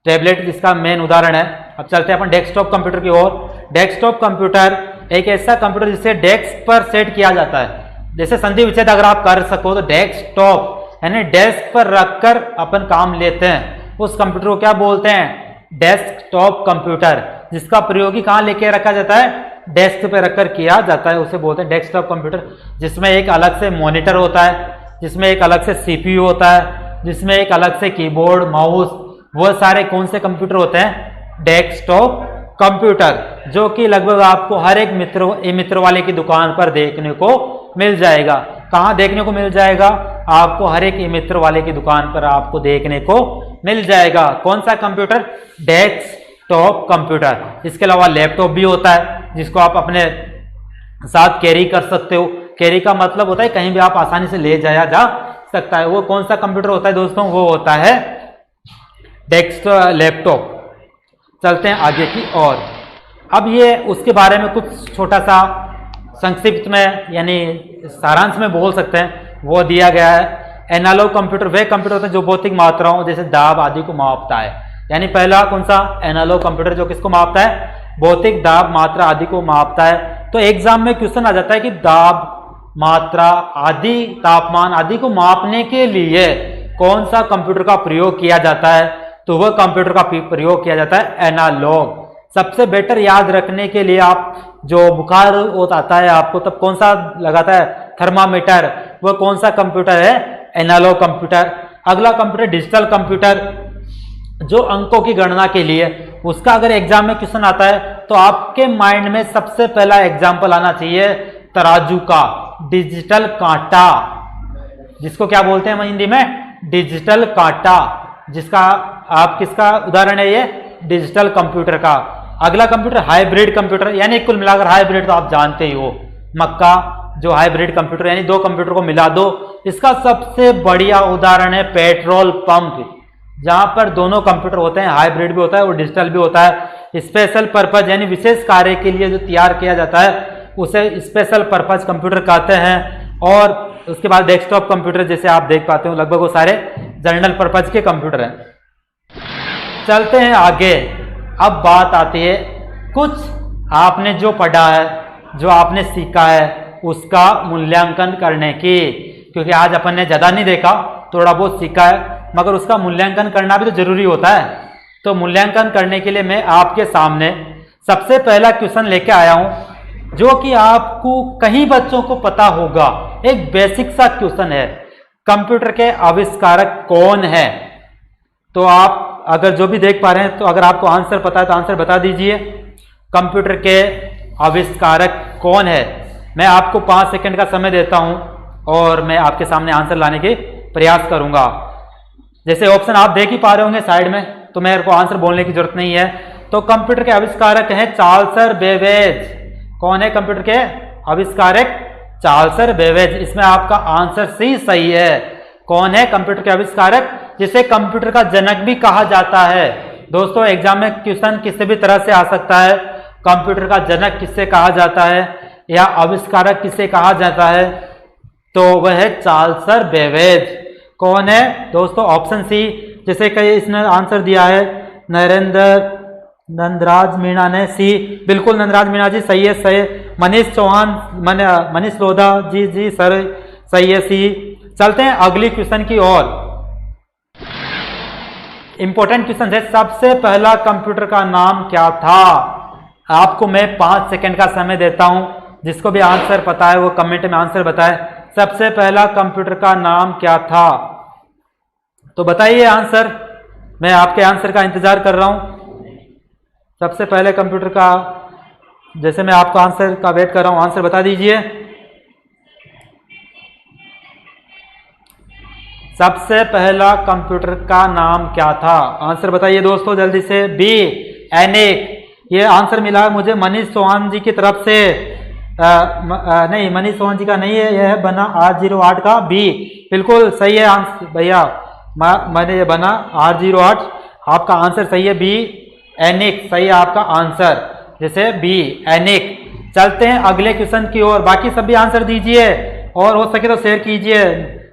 टैबलेट जिसका मेन उदाहरण है। अब चलते हैं अपन डेस्कटॉप कंप्यूटर की ओर। डेस्कटॉप कंप्यूटर एक ऐसा कंप्यूटर जिसे डेस्क पर सेट किया जाता है। जैसे संधि विच्छेद अगर आप कर सको तो डेस्कटॉप यानी डेस्क पर रखकर अपन काम लेते हैं, उस कंप्यूटर को क्या बोलते हैं? Desktop computer. जिसका प्रयोग कहाँ लेके रखा जाता है? डेस्क पे रखकर किया जाता है, उसे बोलते हैं डेस्कटॉप कंप्यूटर। जिसमें एक अलग से मॉनिटर होता है, जिसमें एक अलग से सीपीयू होता है, जिसमें एक अलग से कीबोर्ड, माउस, वो सारे कौन से कंप्यूटर होते हैं? डेस्कटॉप कंप्यूटर, जो कि लगभग आपको हर एक मित्र वाले की दुकान पर देखने को मिल जाएगा। कहाँ देखने को मिल जाएगा? आपको हर एक मित्र वाले की दुकान पर आपको देखने को मिल जाएगा। कौन सा कंप्यूटर? Desktop computer. इसके अलावा लैपटॉप भी होता है, जिसको आप अपने साथ कैरी कर सकते हो। कैरी का मतलब होता है कहीं भी आप आसानी से ले जाया जा सकता है। वो कौन सा कंप्यूटर होता है दोस्तों? वो होता है लैपटॉप। चलते हैं आगे की ओर। अब ये उसके बारे में कुछ छोटा सा संक्षिप्त में यानी सारांश में बोल सकते हैं, वो दिया गया है। एनालॉग कंप्यूटर वे कंप्यूटर होते हैं जो भौतिक मात्राओं जैसे दाब आदि को मापता है। यानी पहला कौन सा? एनालॉग कंप्यूटर, जो किसको मापता है? भौतिक दाब मात्रा आदि को मापता है। तो एग्जाम में क्वेश्चन आ जाता है कि दाब मात्रा आदि तापमान आदि को मापने के लिए कौन सा कंप्यूटर का प्रयोग किया जाता है? तो वह कंप्यूटर का प्रयोग किया जाता है एनालॉग। सबसे बेटर याद रखने के लिए आप जो बुखार आता है आपको तब कौन सा लगाता है? थर्मामीटर। वह कौन सा कंप्यूटर है? Analog computer. अगला कंप्यूटर डिजिटल कंप्यूटर, जो अंकों की गणना के लिए, उसका अगर एग्जाम में क्वेश्चन आता है तो आपके माइंड में सबसे पहला एग्जाम्पल आना चाहिए तराजू का, डिजिटल कांटा, जिसको क्या बोलते हैं हिंदी में? डिजिटल कांटा। जिसका आप किसका उदाहरण है? ये डिजिटल कंप्यूटर का। अगला कंप्यूटर हाइब्रिड कंप्यूटर, यानी कुल मिलाकर हाइब्रिड तो आप जानते ही हो, मक्का जो हाइब्रिड कंप्यूटर यानी दो कंप्यूटर को मिला दो। इसका सबसे बढ़िया उदाहरण है पेट्रोल पंप, जहां पर दोनों कंप्यूटर होते हैं, हाइब्रिड भी होता है और डिजिटल भी होता है। स्पेशल पर्पज यानी विशेष कार्य के लिए जो तैयार किया जाता है उसे स्पेशल पर्पज कंप्यूटर कहते हैं। और उसके बाद डेस्कटॉप कंप्यूटर, जैसे आप देख पाते हो लगभग वो सारे जनरल पर्पज के कंप्यूटर हैं। चलते हैं आगे। अब बात आती है कुछ आपने जो पढ़ा है, जो आपने सीखा है, उसका मूल्यांकन करने की। क्योंकि आज अपन ने ज़्यादा नहीं देखा, थोड़ा बहुत सीखा है, मगर उसका मूल्यांकन करना भी तो जरूरी होता है। तो मूल्यांकन करने के लिए मैं आपके सामने सबसे पहला क्वेश्चन लेके आया हूं, जो कि आपको कई बच्चों को पता होगा। एक बेसिक सा क्वेश्चन है, कंप्यूटर के आविष्कारक कौन है? तो आप अगर जो भी देख पा रहे हैं, तो अगर आपको आंसर पता है तो आंसर बता दीजिए। कंप्यूटर के आविष्कारक कौन है? मैं आपको 5 सेकंड का समय देता हूं और मैं आपके सामने आंसर लाने के प्रयास करूंगा। जैसे ऑप्शन आप देख ही पा रहे होंगे साइड में, तो मेरे को आंसर बोलने की जरूरत नहीं है। तो कंप्यूटर के आविष्कारक हैं चार्ल्स बेबेज। कौन है कंप्यूटर के आविष्कारक? Charles Babbage. इसमें आपका आंसर सी सही है। कौन है कंप्यूटर के आविष्कारक, जिसे कंप्यूटर का जनक भी कहा जाता है? दोस्तों एग्जाम में क्वेश्चन किसी भी तरह से आ सकता है। कंप्यूटर का जनक किससे कहा जाता है या आविष्कारक किससे कहा जाता है? तो वह है चार्ल्स बेबेज। कौन है दोस्तों? Option C. जैसे कि इसने आंसर दिया है नंदराज मीणा ने, सी। बिल्कुल नंदराज मीणा जी सही है, सही। मनीष चौहान, मनीष लोधा जी सर सही है, सी। चलते हैं अगली क्वेश्चन की ओर। इंपॉर्टेंट क्वेश्चन है, सबसे पहला कंप्यूटर का नाम क्या था? आपको मैं 5 सेकंड का समय देता हूं, जिसको भी आंसर पता है वो कमेंट में आंसर बताए। सबसे पहला कंप्यूटर का नाम क्या था? तो बताइए आंसर। मैं आपके आंसर का इंतजार कर रहा हूं। सबसे पहले कंप्यूटर का, जैसे मैं आपको आंसर का वेट कर रहा हूं, आंसर बता दीजिए। सबसे पहला कंप्यूटर का नाम क्या था? आंसर बताइए दोस्तों जल्दी से। बी, एनिक। ये आंसर मिला है मुझे मनीष चौहान जी की तरफ से। नहीं, मनीष चौहान जी का नहीं है, यह है बना 808 का बी। बिल्कुल सही है आंसर भैया, मैंने ये बना 808, आपका आंसर सही है बी, एनिक सही है आपका आंसर, जैसे बी, एनिक। चलते हैं अगले क्वेश्चन की ओर। बाकी सभी आंसर दीजिए और हो सके तो शेयर कीजिए।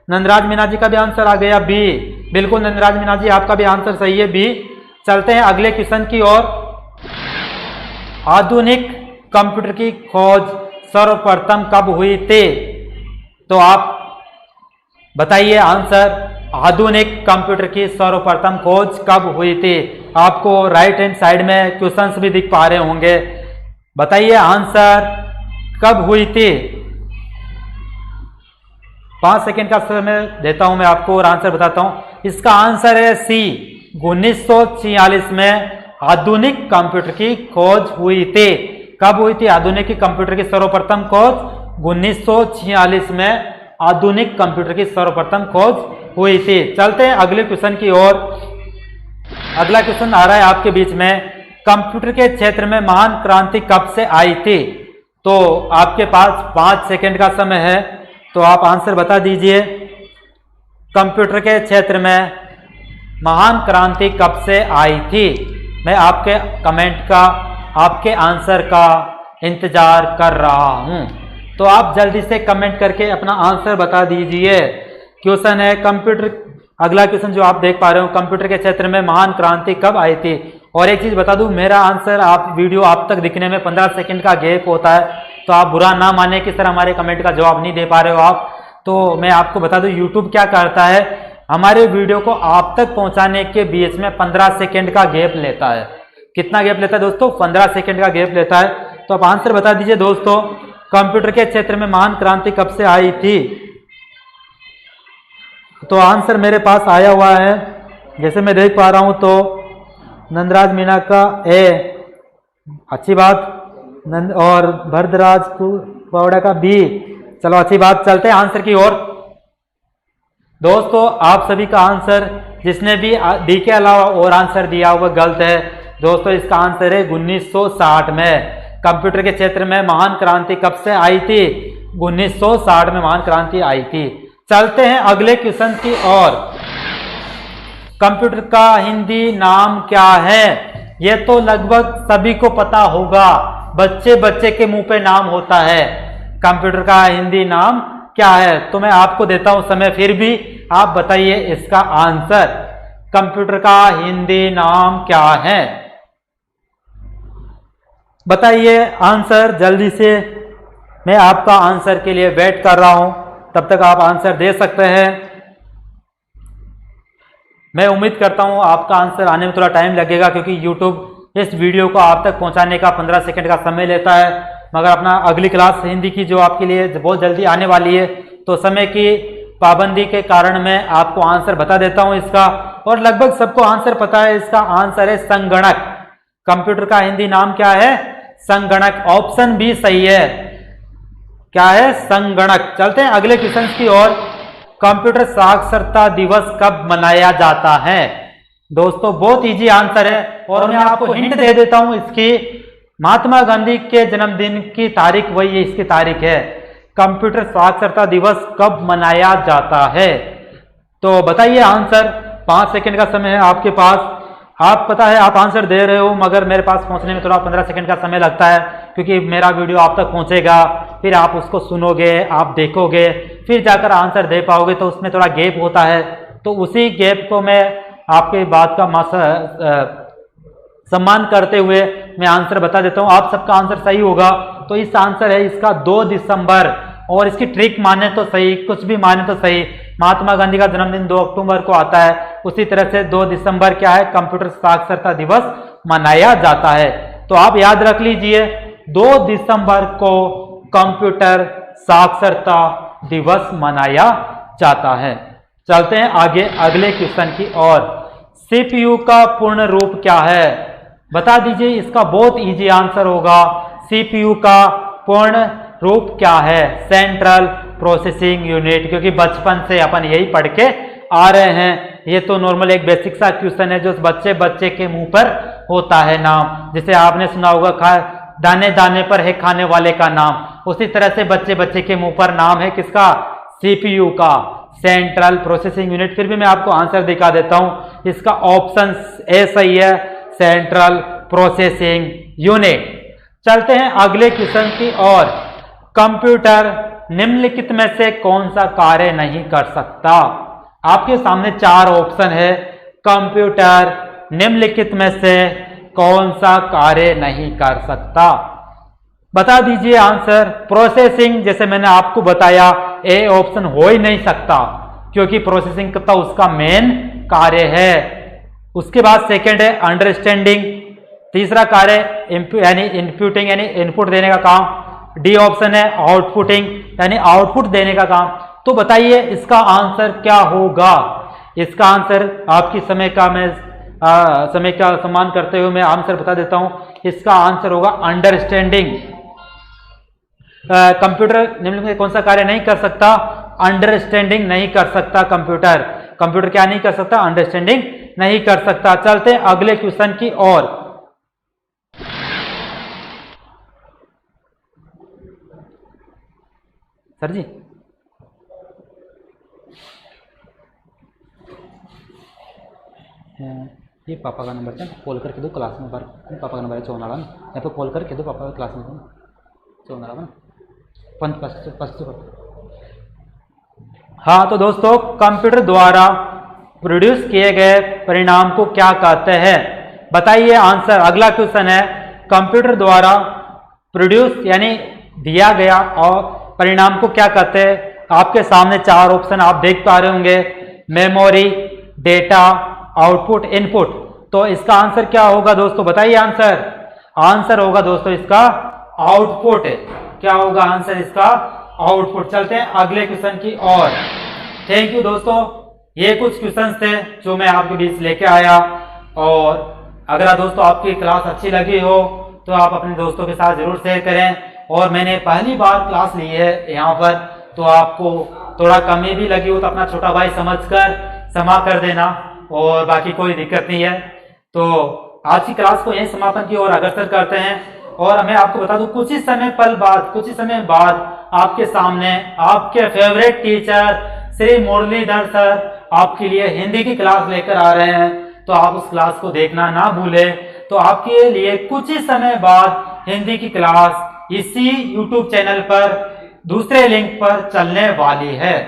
नंदराज मीना जी का भी आंसर आ गया बी। बिल्कुल नंदराज मीना जी, आपका भी आंसर सही है बी। चलते हैं अगले क्वेश्चन की ओर। आधुनिक कंप्यूटर की खोज सर्वप्रथम कब हुई थी? तो आप बताइए आंसर। आधुनिक कंप्यूटर की सर्वप्रथम खोज कब हुई थी? आपको राइट हैंड साइड में क्वेश्चंस भी दिख पा रहे होंगे। बताइए आंसर कब हुई थी? 5 सेकेंड का समय देता हूं मैं आपको और आंसर बताता हूं। इसका आंसर है सी, 1946 में आधुनिक कंप्यूटर की खोज हुई थी। कब हुई थी आधुनिक कंप्यूटर की सर्वप्रथम खोज? 1946 में आधुनिक कंप्यूटर की सर्वप्रथम खोज हुई थी। चलते हैं अगले क्वेश्चन की ओर। अगला क्वेश्चन आ रहा है आपके बीच में, कंप्यूटर के क्षेत्र में महान क्रांति कब से आई थी? तो आपके पास 5 सेकेंड का समय है, तो आप आंसर बता दीजिए। कंप्यूटर के क्षेत्र में महान क्रांति कब से आई थी? मैं आपके कमेंट का, आपके आंसर का इंतजार कर रहा हूं, तो आप जल्दी से कमेंट करके अपना आंसर बता दीजिए। क्वेश्चन है कंप्यूटर, अगला क्वेश्चन जो आप देख पा रहे हो, कंप्यूटर के क्षेत्र में महान क्रांति कब आई थी? और एक चीज बता दूं, मेरा आंसर आप वीडियो आप तक दिखने में 15 सेकंड का गैप होता है, तो आप बुरा ना माने कि सर हमारे कमेंट का जवाब नहीं दे पा रहे हो आप। तो मैं आपको बता दूं यूट्यूब क्या करता है, हमारे वीडियो को आप तक पहुंचाने के बीच में 15 सेकंड का गैप लेता है। कितना गैप लेता है दोस्तों? 15 सेकंड का गैप लेता है। तो आप आंसर बता दीजिए दोस्तों, कंप्यूटर के क्षेत्र में महान क्रांति कब से आई थी? तो आंसर मेरे पास आया हुआ है, जैसे मैं देख पा रहा हूं, तो नंदराज मीना का ए, अच्छी बात, और भरद्राज पौड़ा का बी। चलो अच्छी बात, चलते हैं आंसर की ओर। दोस्तों आप सभी का आंसर, जिसने भी डी के अलावा और आंसर दिया वह गलत है दोस्तों। इसका आंसर है 1960 में कंप्यूटर के क्षेत्र में महान क्रांति कब से आई थी? 1960 में महान क्रांति आई थी। चलते हैं अगले क्वेश्चन की ओर। कंप्यूटर का हिंदी नाम क्या है? यह तो लगभग सभी को पता होगा, बच्चे बच्चे के मुंह पे नाम होता है। कंप्यूटर का हिंदी नाम क्या है? तो मैं आपको देता हूं समय, फिर भी आप बताइए इसका आंसर। कंप्यूटर का हिंदी नाम क्या है? बताइए आंसर जल्दी से। मैं आपका आंसर के लिए वेट कर रहा हूं, तब तक आप आंसर दे सकते हैं। मैं उम्मीद करता हूं आपका आंसर आने में थोड़ा टाइम लगेगा, क्योंकि YouTube इस वीडियो को आप तक पहुंचाने का 15 सेकंड का समय लेता है। मगर अपना अगली क्लास हिंदी की जो आपके लिए बहुत जल्दी आने वाली है, तो समय की पाबंदी के कारण मैं आपको आंसर बता देता हूं इसका, और लगभग सबको आंसर पता है। इसका आंसर है संगणक। कंप्यूटर का हिंदी नाम क्या है? संगणक। ऑप्शन बी सही है। क्या है? संगणक। चलते हैं अगले क्वेश्चन की ओर। कंप्यूटर साक्षरता दिवस कब मनाया जाता है? दोस्तों बहुत इजी आंसर है, और मैं आपको हिंट दे देता हूं इसकी। महात्मा गांधी के जन्मदिन की तारीख वही इसकी तारीख है। कंप्यूटर साक्षरता दिवस कब मनाया जाता है? तो बताइए आंसर। 5 सेकंड का समय है आपके पास। आप पता है आप आंसर दे रहे हो, मगर मेरे पास पहुंचने में थोड़ा 15 सेकंड का समय लगता है, क्योंकि मेरा वीडियो आप तक पहुंचेगा, फिर आप उसको सुनोगे, आप देखोगे, फिर जाकर आंसर दे पाओगे, तो उसमें थोड़ा गैप होता है। तो उसी गैप को मैं आपके बात का सम्मान करते हुए मैं आंसर बता देता हूं। आप सबका आंसर सही होगा, तो इस आंसर है इसका 2 दिसंबर। और इसकी ट्रिक माने तो सही, कुछ भी माने तो सही, महात्मा गांधी का जन्मदिन 2 अक्टूबर को आता है, उसी तरह से 2 दिसंबर क्या है? कंप्यूटर साक्षरता दिवस मनाया जाता है। तो आप याद रख लीजिए, 2 दिसंबर को कंप्यूटर साक्षरता दिवस मनाया जाता है। चलते हैं आगे अगले क्वेश्चन की ओर। सीपीयू का पूर्ण रूप क्या है? बता दीजिए, इसका बहुत इजी आंसर होगा। सीपीयू का पूर्ण रूप क्या है? सेंट्रल प्रोसेसिंग यूनिट, क्योंकि बचपन से अपन यही पढ़ के आ रहे हैं। ये तो नॉर्मल एक बेसिक सा क्वेश्चन है जो बच्चे के मुंह पर होता है नाम। जैसे आपने सुना होगा दाने दाने पर है खाने वाले का नाम, उसी तरह से बच्चे के मुंह पर नाम है किसका? सीपीयू का, सेंट्रल प्रोसेसिंग यूनिट। फिर भी मैं आपको आंसर दिखा देता हूं, इसका ऑप्शन ए सही है, सेंट्रल प्रोसेसिंग यूनिट। चलते हैं अगले क्वेश्चन की ओर। कंप्यूटर निम्नलिखित में से कौन सा कार्य नहीं कर सकता? आपके सामने 4 ऑप्शन है। कंप्यूटर निम्नलिखित में से कौन सा कार्य नहीं कर सकता? बता दीजिए आंसर। प्रोसेसिंग, जैसे मैंने आपको बताया, ए ऑप्शन हो ही नहीं सकता, क्योंकि प्रोसेसिंग तो उसका मेन कार्य है। उसके बाद सेकंड है अंडरस्टैंडिंग, तीसरा कार्य यानी इनपुटिंग यानी इनपुट देने का काम। डी ऑप्शन है आउटपुटिंग यानी आउटपुट देने का काम। तो बताइए इसका आंसर क्या होगा? इसका आंसर आपकी समय का सम्मान करते हुए मैं आंसर बता देता हूं। इसका आंसर होगा अंडरस्टैंडिंग। कंप्यूटर निम्नलिखित में कौन सा कार्य नहीं कर सकता? अंडरस्टैंडिंग नहीं कर सकता कंप्यूटर। कंप्यूटर क्या नहीं कर सकता? अंडरस्टैंडिंग नहीं कर सकता। चलते अगले क्वेश्चन की ओर। सर जी, ये पापा का नंबर है, कॉल करके दो क्लास में बार। पापा का नंबर है 54 यहाँ पे कॉल करके दो पापा का क्लास में 54 हाँ, तो दोस्तों कंप्यूटर द्वारा प्रोड्यूस किए गए परिणाम को क्या कहते हैं? बताइए आंसर। अगला क्वेश्चन है, कंप्यूटर द्वारा प्रोड्यूस यानी दिया गया और परिणाम को क्या कहते हैं? आपके सामने 4 ऑप्शन आप देख पा रहे होंगे, मेमोरी, डेटा, आउटपुट, इनपुट। तो इसका आंसर क्या होगा दोस्तों? बताइए आंसर। आंसर होगा दोस्तों इसका आउटपुट। क्या होगा आंसर इसका? आउटपुट। चलते हैं अगले क्वेश्चन की ओर। थैंक यू दोस्तों, ये कुछ क्वेश्चंस थे जो मैं आपके बीच लेके आया। और अगर दोस्तों आपकी क्लास अच्छी लगी हो तो आप अपने दोस्तों के साथ जरूर शेयर करें। और मैंने पहली बार क्लास ली है यहाँ पर, तो आपको थोड़ा कमी भी लगी हो तो अपना छोटा भाई समझकर क्षमा कर देना, और बाकी कोई दिक्कत नहीं है। तो आज की क्लास को यही समापन की ओर अग्रसर करते हैं। और मैं आपको बता दूं, कुछ ही समय बाद आपके सामने आपके favourite teacher Shri Muralidhar sir आपके लिए हिंदी की क्लास लेकर आ रहे हैं। तो आप उस क्लास को देखना ना भूलें। तो आपके लिए कुछ ही समय बाद हिंदी की क्लास इसी YouTube चैनल पर दूसरे लिंक पर चलने वाली है।